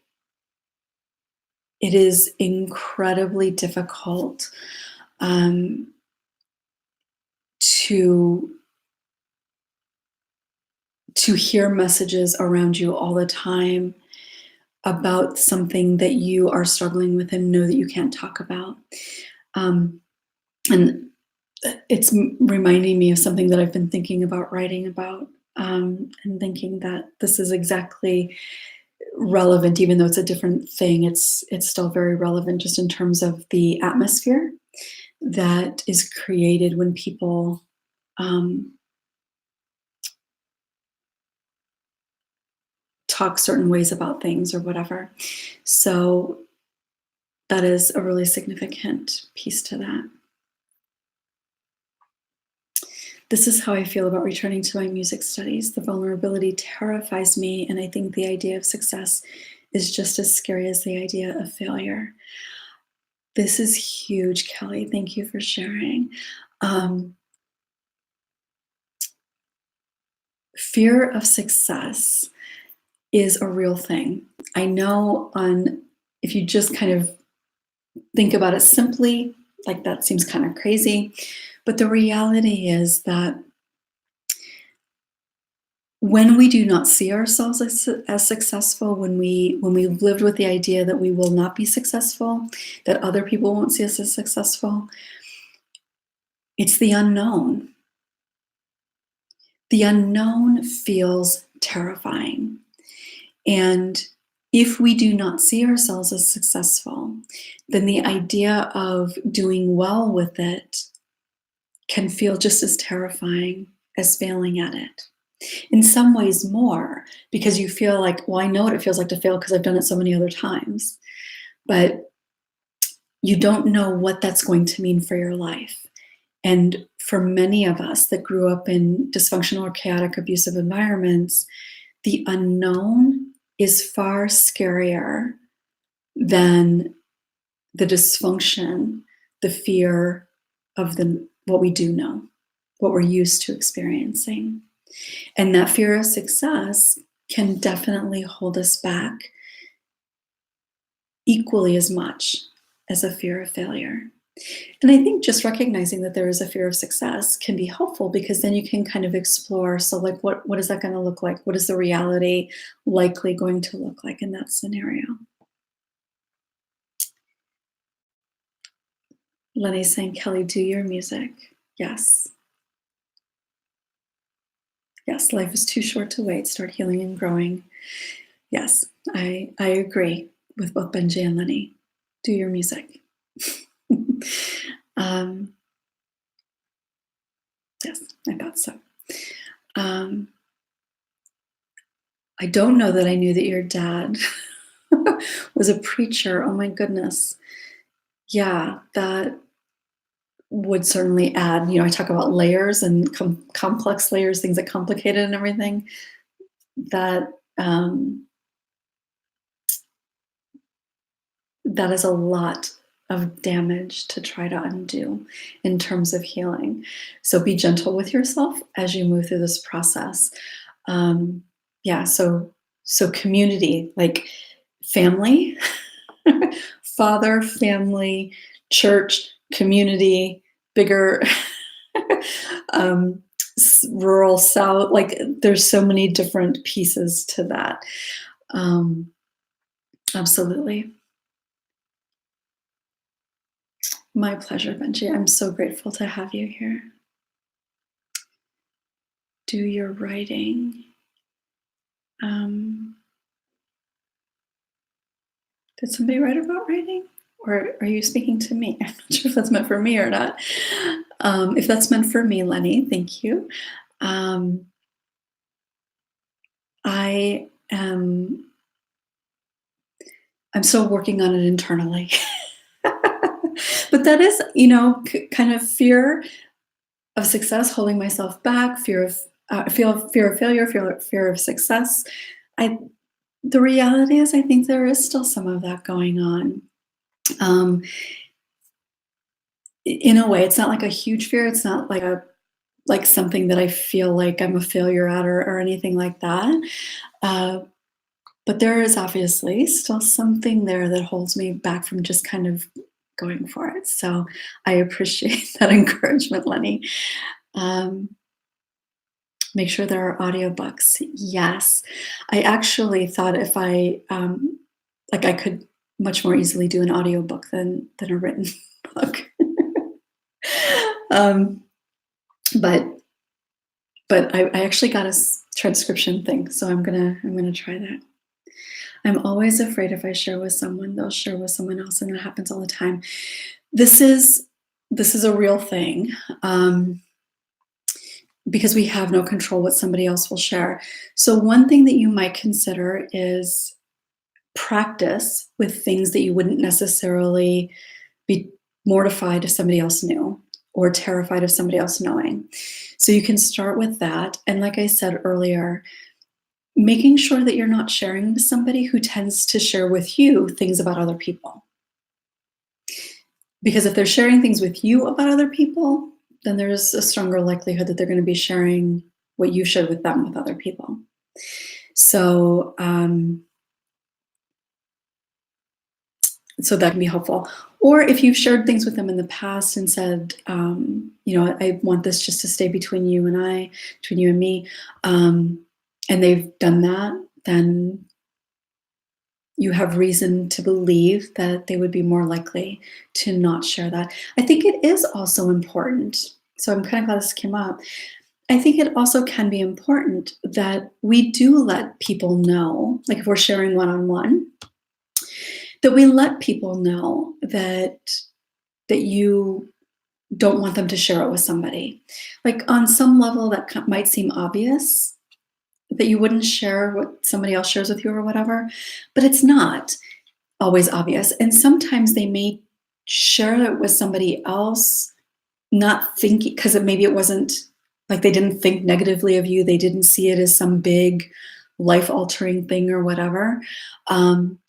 [SPEAKER 1] is incredibly difficult to hear messages around you all the time about something that you are struggling with and know that you can't talk about. And it's reminding me of something that I've been thinking about writing about, and thinking that this is exactly relevant, even though it's a different thing. It's still very relevant, just in terms of the atmosphere that is created when people talk certain ways about things or whatever. So that is a really significant piece to that. This is how I feel about returning to my music studies. The vulnerability terrifies me, and I think the idea of success is just as scary as the idea of failure. This is huge, Kelly. Thank you for sharing. Fear of success is a real thing. I know if you just kind of think about it simply, like that seems kind of crazy. But the reality is that when we do not see ourselves as successful, when we've lived with the idea that we will not be successful, that other people won't see us as successful, it's the unknown. The unknown feels terrifying. And if we do not see ourselves as successful, then the idea of doing well with it can feel just as terrifying as failing at it. In some ways more, because you feel like, well, I know what it feels like to fail because I've done it so many other times. But you don't know what that's going to mean for your life. And for many of us that grew up in dysfunctional or chaotic abusive environments, the unknown is far scarier than the dysfunction, the fear of what we do know, what we're used to experiencing. And that fear of success can definitely hold us back equally as much as a fear of failure. And I think just recognizing that there is a fear of success can be helpful, because then you can kind of explore, so like what is that going to look like? What is the reality likely going to look like in that scenario? Lenny's saying, Kelly, do your music. Yes. Yes, life is too short to wait. Start healing and growing. Yes, I agree with both Benji and Lenny. Do your music. Yes, I thought so. I don't know that I knew that your dad was a preacher. Oh my goodness. Yeah, that would certainly add, I talk about layers and complex layers, things that complicate it and everything. That that is a lot of damage to try to undo in terms of healing. So be gentle with yourself as you move through this process. Yeah, so community, like family, father, family, church, community, bigger, rural South, like there's so many different pieces to that. Absolutely. My pleasure, Benji. I'm so grateful to have you here. Do your writing. Did somebody write about writing? Or are you speaking to me? I'm not sure if that's meant for me or not. If that's meant for me, Lenny, thank you. I'm still working on it internally. But that is, kind of fear of success, holding myself back, fear of failure, fear of success. The reality is, I think there is still some of that going on. In a way, it's not like a huge fear. It's not like something that I feel like I'm a failure at or anything like that. But there is obviously still something there that holds me back from just kind of going for it. So I appreciate that encouragement, Lenny. Make sure there are audiobooks. Yes. I actually thought if I could much more easily do an audiobook than a written book. But I actually got a transcription thing, so I'm gonna try that. I'm always afraid if I share with someone, they'll share with someone else, and that happens all the time. This is a real thing, because we have no control what somebody else will share. So one thing that you might consider is practice with things that you wouldn't necessarily be mortified if somebody else knew, or terrified of somebody else knowing. So you can start with that. And like I said earlier, making sure that you're not sharing with somebody who tends to share with you things about other people. Because if they're sharing things with you about other people, then there's a stronger likelihood that they're going to be sharing what you shared with them with other people. So, so that can be helpful. Or if you've shared things with them in the past and said, I want this just to stay between you and me, and they've done that, then you have reason to believe that they would be more likely to not share that. I think it is also important, so I'm kind of glad this came up. I think it also can be important that we do let people know, like if we're sharing one on one, that we let people know that you don't want them to share it with somebody. Like on some level, that might seem obvious that you wouldn't share what somebody else shares with you or whatever, but it's not always obvious. And sometimes they may share it with somebody else, not thinking, because maybe it wasn't like they didn't think negatively of you, they didn't see it as some big life altering thing or whatever.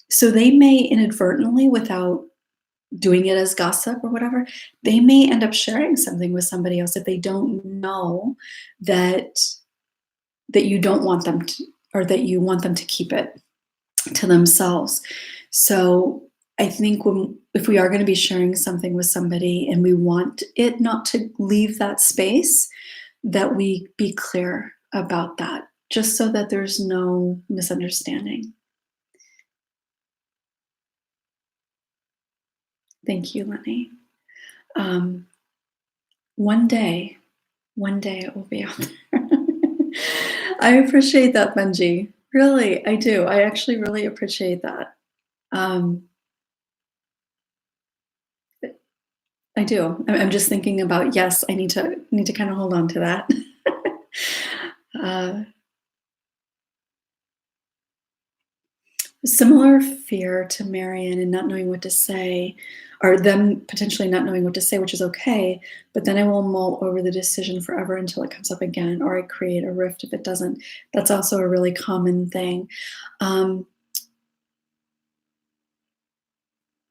[SPEAKER 1] So they may inadvertently, without doing it as gossip or whatever, they may end up sharing something with somebody else if they don't know that you don't want them to, or that you want them to keep it to themselves. So I think if we are going to be sharing something with somebody and we want it not to leave that space, that we be clear about that, just so that there's no misunderstanding. Thank you, Lenny. Um, one day, one day it will be out there. I appreciate that, Benji. Really, I do. I actually really appreciate that. Um, I do. I'm just thinking about, yes, I need to kind of hold on to that. uh, Similar fear to Marion and not knowing what to say, or them potentially not knowing what to say, which is okay, but then I will mull over the decision forever until it comes up again, or I create a rift if it doesn't. That's also a really common thing. Um,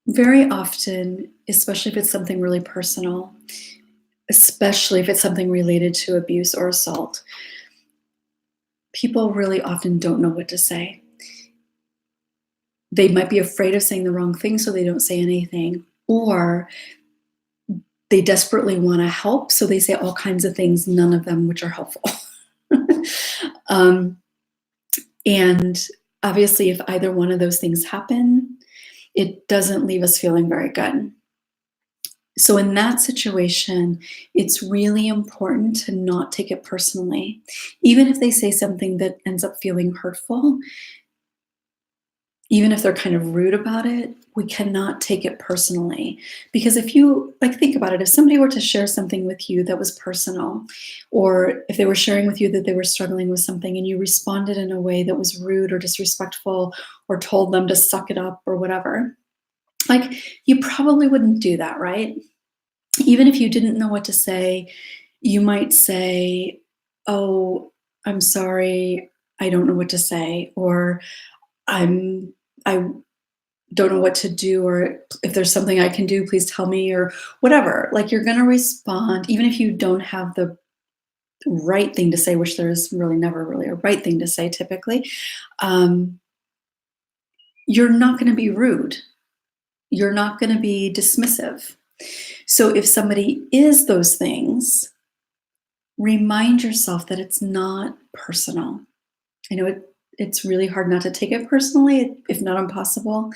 [SPEAKER 1] Very often, especially if it's something really personal, especially if it's something related to abuse or assault, people really often don't know what to say. They might be afraid of saying the wrong thing, so they don't say anything, or they desperately want to help, so they say all kinds of things, none of them which are helpful. um, and obviously, if either one of those things happen, it doesn't leave us feeling very good. So, in that situation, it's really important to not take it personally. Even if they say something that ends up feeling hurtful, even if they're kind of rude about it, we cannot take it personally. Because if you, like, think about it, if somebody were to share something with you that was personal, or if they were sharing with you that they were struggling with something and you responded in a way that was rude or disrespectful, or told them to suck it up or whatever, like, you probably wouldn't do that, right? Even if you didn't know what to say, you might say, "Oh, I'm sorry, I don't know what to say," or I don't know what to do, or if there's something I can do, please tell me, or whatever. Like, you're gonna respond even if you don't have the right thing to say, which there's really never really a right thing to say typically. Um, you're not gonna be rude. You're not gonna be dismissive. So if somebody is those things, remind yourself that it's not personal. I know it's really hard not to take it personally, if not impossible.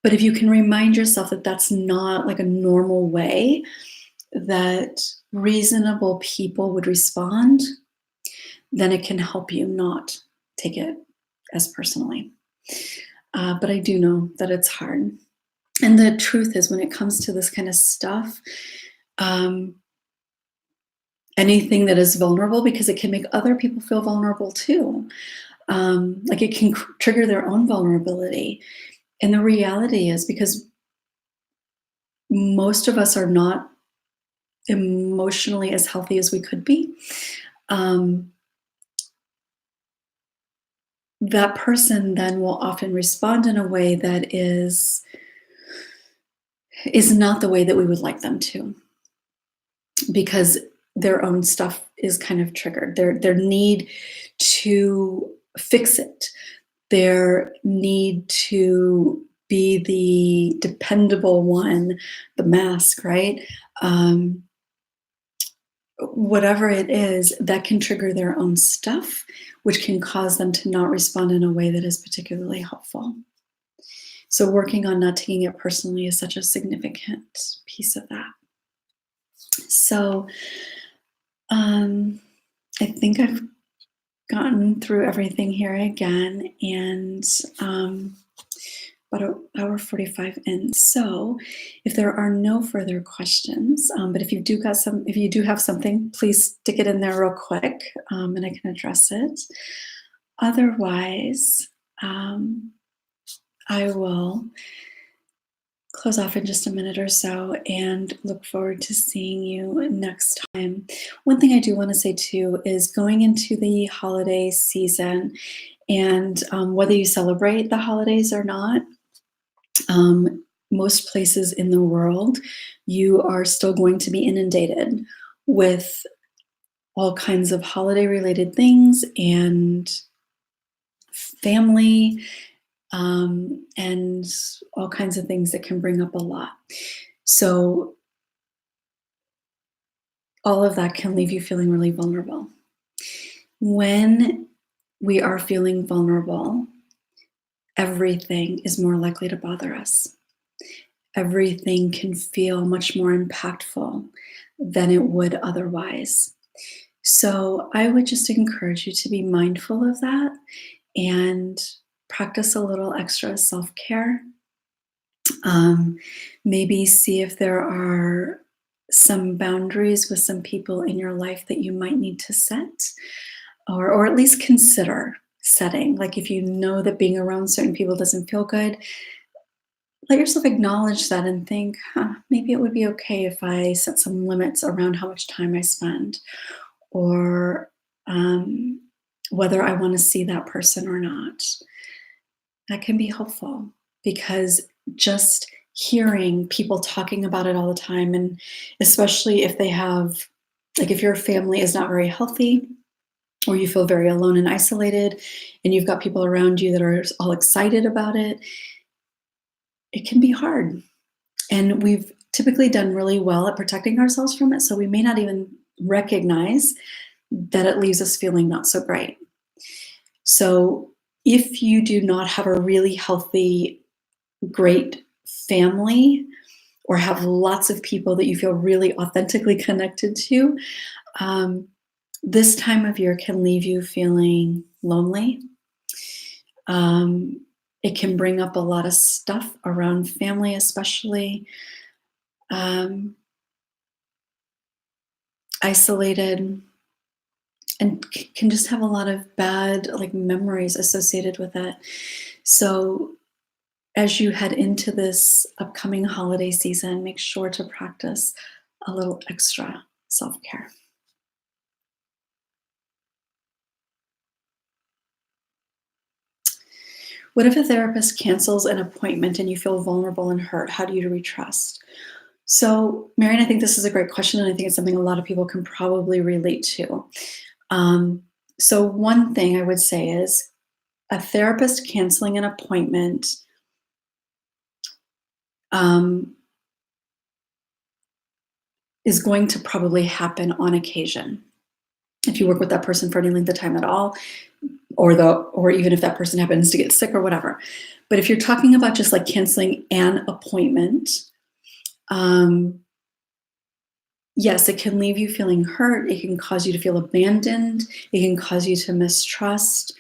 [SPEAKER 1] But if you can remind yourself that that's not like a normal way that reasonable people would respond, then it can help you not take it as personally. But I do know that it's hard. And the truth is, when it comes to this kind of stuff, um, anything that is vulnerable, because it can make other people feel vulnerable too. Like, it can trigger their own vulnerability. And the reality is, because most of us are not emotionally as healthy as we could be, um, that person then will often respond in a way that is not the way that we would like them to, because their own stuff is kind of triggered. Their need to fix it, their need to be the dependable one, the mask, right? Um, whatever it is, that can trigger their own stuff, which can cause them to not respond in a way that is particularly helpful. So working on not taking it personally is such a significant piece of that. So I think I've gotten through everything here again, and about an hour 45 in. So if there are no further questions, but if you do have something, please stick it in there real quick, and I can address it. Otherwise, I will close off in just a minute or so and look forward to seeing you next time. One thing I do want to say too is going into the holiday season, and whether you celebrate the holidays or not, most places in the world, you are still going to be inundated with all kinds of holiday related things and family, and all kinds of things that can bring up a lot. So all of that can leave you feeling really vulnerable. When we are feeling vulnerable, everything is more likely to bother us. Everything can feel much more impactful than it would otherwise. So I would just encourage you to be mindful of that and practice a little extra self-care. Maybe see if there are some boundaries with some people in your life that you might need to set, or at least consider setting. Like if you know that being around certain people doesn't feel good, let yourself acknowledge that and think, maybe it would be okay if I set some limits around how much time I spend, or whether I want to see that person or not. That can be helpful, because just hearing people talking about it all the time, and especially if they have, like if your family is not very healthy, or you feel very alone and isolated, and you've got people around you that are all excited about it, it can be hard. And we've typically done really well at protecting ourselves from it, so we may not even recognize that it leaves us feeling not so great. So if you do not have a really healthy, great family, or have lots of people that you feel really authentically connected to, this time of year can leave you feeling lonely. It can bring up a lot of stuff around family, especially isolated, and can just have a lot of bad memories associated with it. So as you head into this upcoming holiday season, make sure to practice a little extra self-care. What if a therapist cancels an appointment and you feel vulnerable and hurt? How do you retrust? So, Marian, I think this is a great question, and I think it's something a lot of people can probably relate to. So one thing I would say is a therapist canceling an appointment is going to probably happen on occasion. If you work with that person for any length of time at all, or even if that person happens to get sick or whatever. But if you're talking about just like canceling an appointment, yes, it can leave you feeling hurt. It can cause you to feel abandoned. It can cause you to mistrust.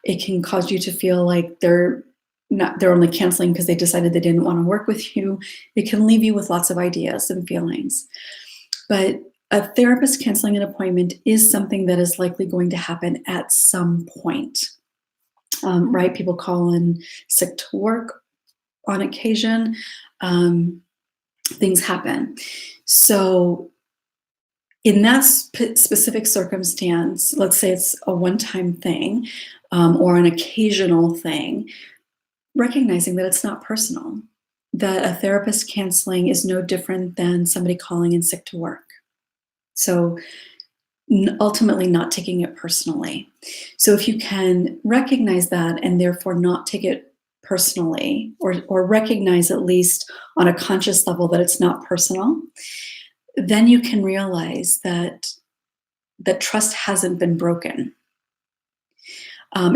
[SPEAKER 1] It can cause you to feel like they're only canceling because they decided they didn't want to work with you. It can leave you with lots of ideas and feelings. But a therapist canceling an appointment is something that is likely going to happen at some point, right? People call in sick to work on occasion. Things happen. So in that specific circumstance, let's say it's a one-time thing, or an occasional thing, recognizing that it's not personal, that a therapist canceling is no different than somebody calling in sick to work. So ultimately not taking it personally. So if you can recognize that and therefore not take it personally, or recognize at least on a conscious level that it's not personal, then you can realize that that trust hasn't been broken.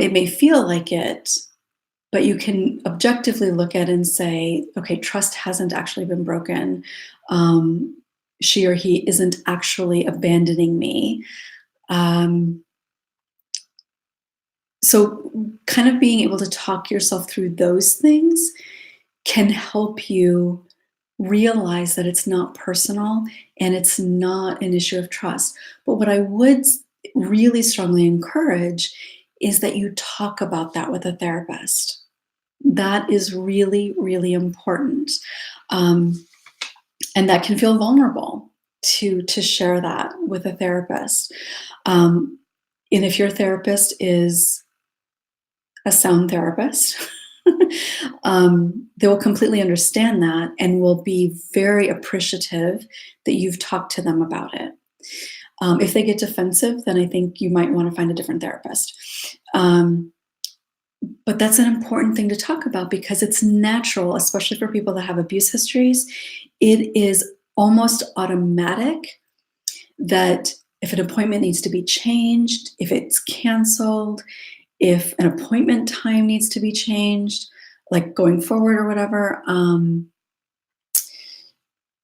[SPEAKER 1] It may feel like it, but you can objectively look at it and say, okay, trust hasn't actually been broken. Um, she or he isn't actually abandoning me. Um, so, kind of being able to talk yourself through those things can help you realize that it's not personal and it's not an issue of trust. But what I would really strongly encourage is that you talk about that with a therapist. That is really, really important. Um, and that can feel vulnerable to share that with a therapist. Um, and if your therapist is a sound therapist, they will completely understand that and will be very appreciative that you've talked to them about it. If they get defensive, then I think you might want to find a different therapist. Um, but that's an important thing to talk about because it's natural, especially for people that have abuse histories. It is almost automatic that if an appointment needs to be changed, if it's canceled, if an appointment time needs to be changed, like going forward or whatever,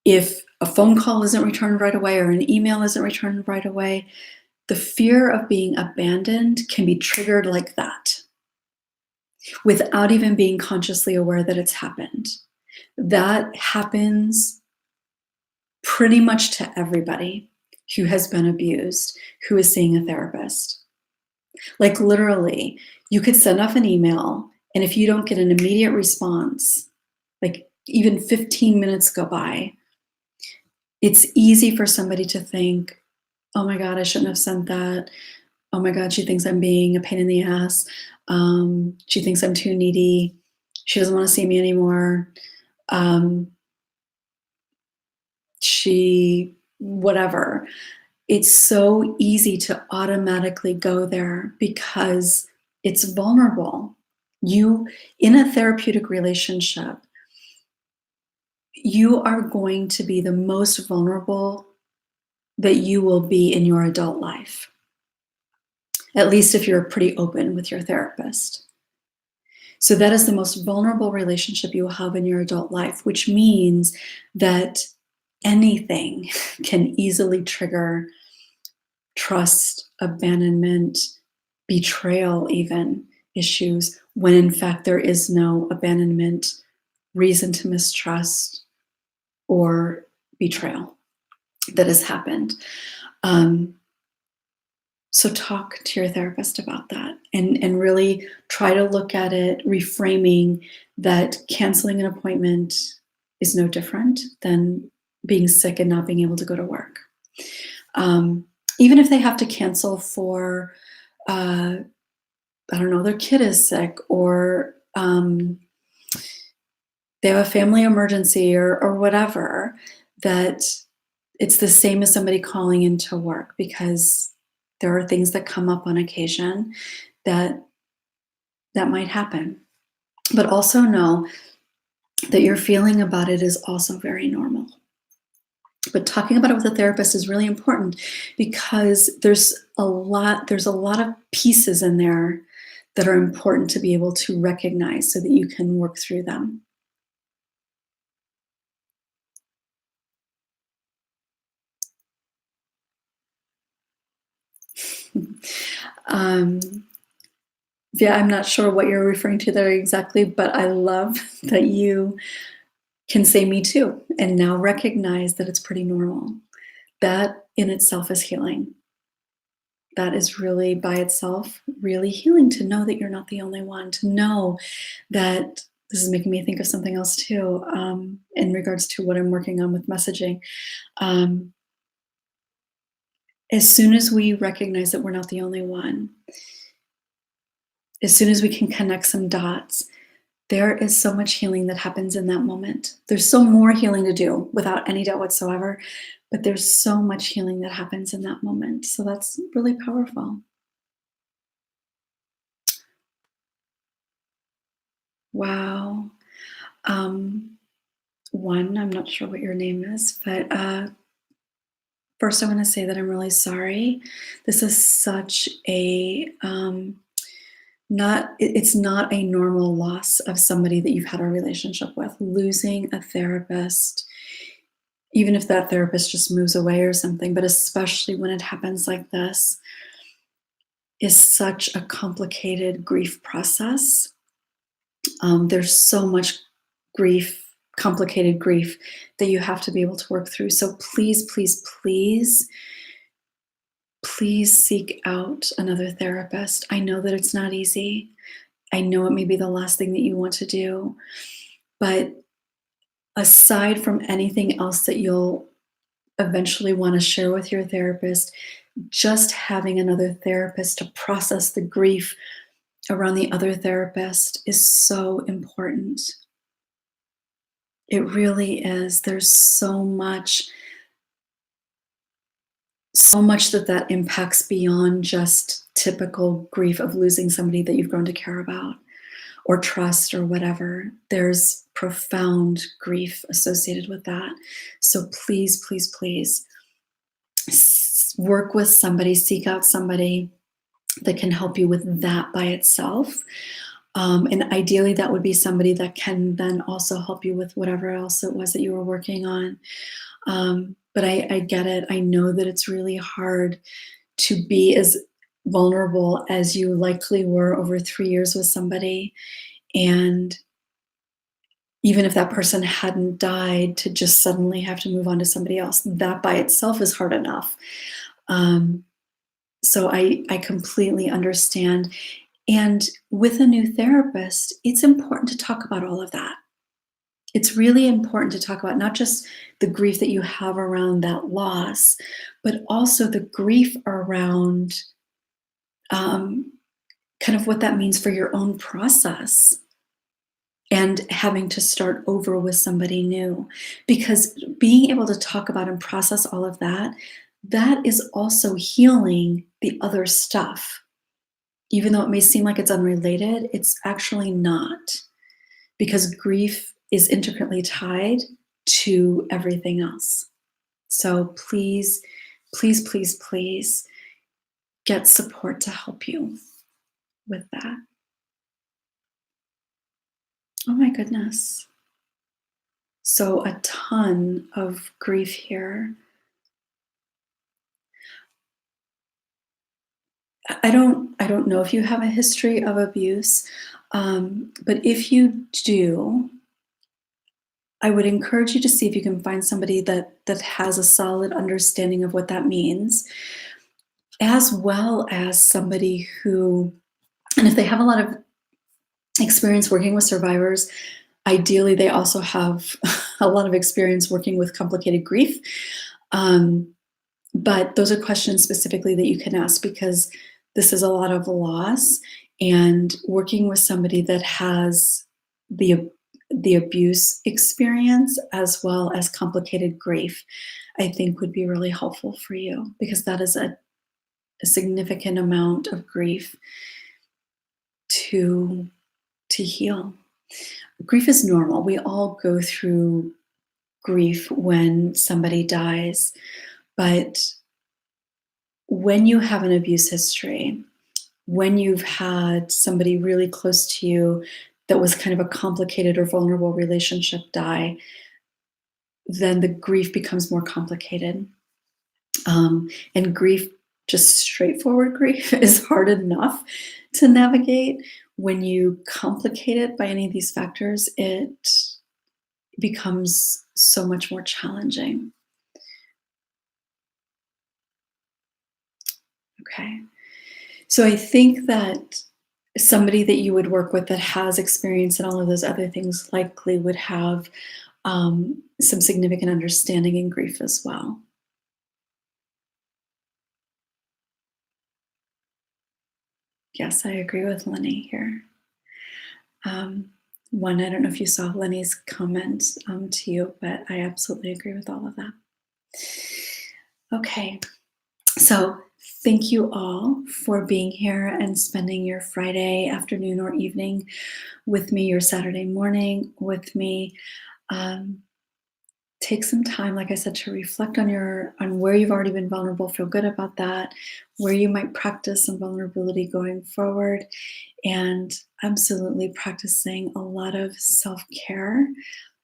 [SPEAKER 1] if a phone call isn't returned right away or an email isn't returned right away, the fear of being abandoned can be triggered like that without even being consciously aware that it's happened. That happens pretty much to everybody who has been abused, who is seeing a therapist. Like literally, you could send off an email, and if you don't get an immediate response, like even 15 minutes go by, it's easy for somebody to think, oh my God, I shouldn't have sent that. Oh my God, she thinks I'm being a pain in the ass. She thinks I'm too needy. She doesn't want to see me anymore. Um, she, whatever. It's so easy to automatically go there because it's vulnerable. You, in a therapeutic relationship, you are going to be the most vulnerable that you will be in your adult life, at least if you're pretty open with your therapist. So, that is the most vulnerable relationship you will have in your adult life, which means that anything can easily trigger trust, abandonment, betrayal, even issues, when in fact there is no abandonment, reason to mistrust, or betrayal that has happened. Um, so talk to your therapist about that and really try to look at it, reframing that canceling an appointment is no different than being sick and not being able to go to work. Um, Even if they have to cancel for, I don't know, their kid is sick or they have a family emergency or whatever, that it's the same as somebody calling into work because there are things that come up on occasion that that might happen. But also know that your feeling about it is also very normal. But talking about it with a therapist is really important because there's a lot of pieces in there that are important to be able to recognize so that you can work through them. um, yeah, I'm not sure what you're referring to there exactly, but I love that you can say me too and now recognize that it's pretty normal. That in itself is healing. That is really by itself really healing, to know that you're not the only one, to know that this is making me think of something else too, in regards to what I'm working on with messaging. Um, as soon as we recognize that we're not the only one, as soon as we can connect some dots, there is so much healing that happens in that moment. There's so more healing to do without any doubt whatsoever, but there's so much healing that happens in that moment. So that's really powerful. Wow. Um, One, I'm not sure what your name is, but First, I want to say that I'm really sorry. This is such a it's not a normal loss of somebody that you've had a relationship with. Losing a therapist, even if that therapist just moves away or something, but especially when it happens like this, is such a complicated grief process. There's so much grief, complicated grief that you have to be able to work through. So please, please, please, please seek out another therapist. I know that it's not easy. I know it may be the last thing that you want to do, but aside from anything else that you'll eventually want to share with your therapist, just having another therapist to process the grief around the other therapist is so important. It really is. There's so much that impacts beyond just typical grief of losing somebody that you've grown to care about or trust or whatever. There's profound grief associated with that. So please, please, please work with somebody, seek out somebody that can help you with that by itself. And ideally, that would be somebody that can then also help you with whatever else it was that you were working on. But I get it. I know that it's really hard to be as vulnerable as you likely were over 3 years with somebody. And even if that person hadn't died, to just suddenly have to move on to somebody else, that by itself is hard enough. Um, so I completely understand. And with a new therapist, it's important to talk about all of that. It's really important to talk about not just the grief that you have around that loss, but also the grief around um, kind of what that means for your own process and having to start over with somebody new. Because being able to talk about and process all of that, that is also healing the other stuff. Even though it may seem like it's unrelated, it's actually not, because grief is intricately tied to everything else. So please, please, please, please get support to help you with that. Oh my goodness. So a ton of grief here. I don't know if you have a history of abuse, but if you do, I would encourage you to see if you can find somebody that has a solid understanding of what that means, as well as somebody who, and if they have a lot of experience working with survivors, ideally they also have a lot of experience working with complicated grief. Um, but those are questions specifically that you can ask, because this is a lot of loss, and working with somebody that has the the abuse experience as well as complicated grief, I think would be really helpful for you, because that is a significant amount of grief to heal. Grief is normal. We all go through grief when somebody dies, but when you have an abuse history, when you've had somebody really close to you that was kind of a complicated or vulnerable relationship die, then the grief becomes more complicated. And grief, just straightforward grief, is hard enough to navigate. When you complicate it by any of these factors, it becomes so much more challenging. Okay. So I think that somebody that you would work with that has experience in all of those other things likely would have some significant understanding in grief as well. Yes, I agree with Lenny here. Um, One, I don't know if you saw Lenny's comment to you, but I absolutely agree with all of that. Okay, so thank you all for being here and spending your Friday afternoon or evening with me, your Saturday morning with me. Um, take some time, like I said, to reflect on where you've already been vulnerable, feel good about that, where you might practice some vulnerability going forward, and absolutely practicing a lot of self-care,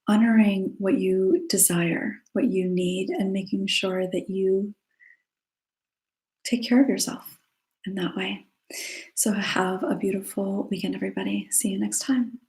[SPEAKER 1] honoring what you desire, what you need, and making sure that you take care of yourself in that way. So have a beautiful weekend, everybody. See you next time.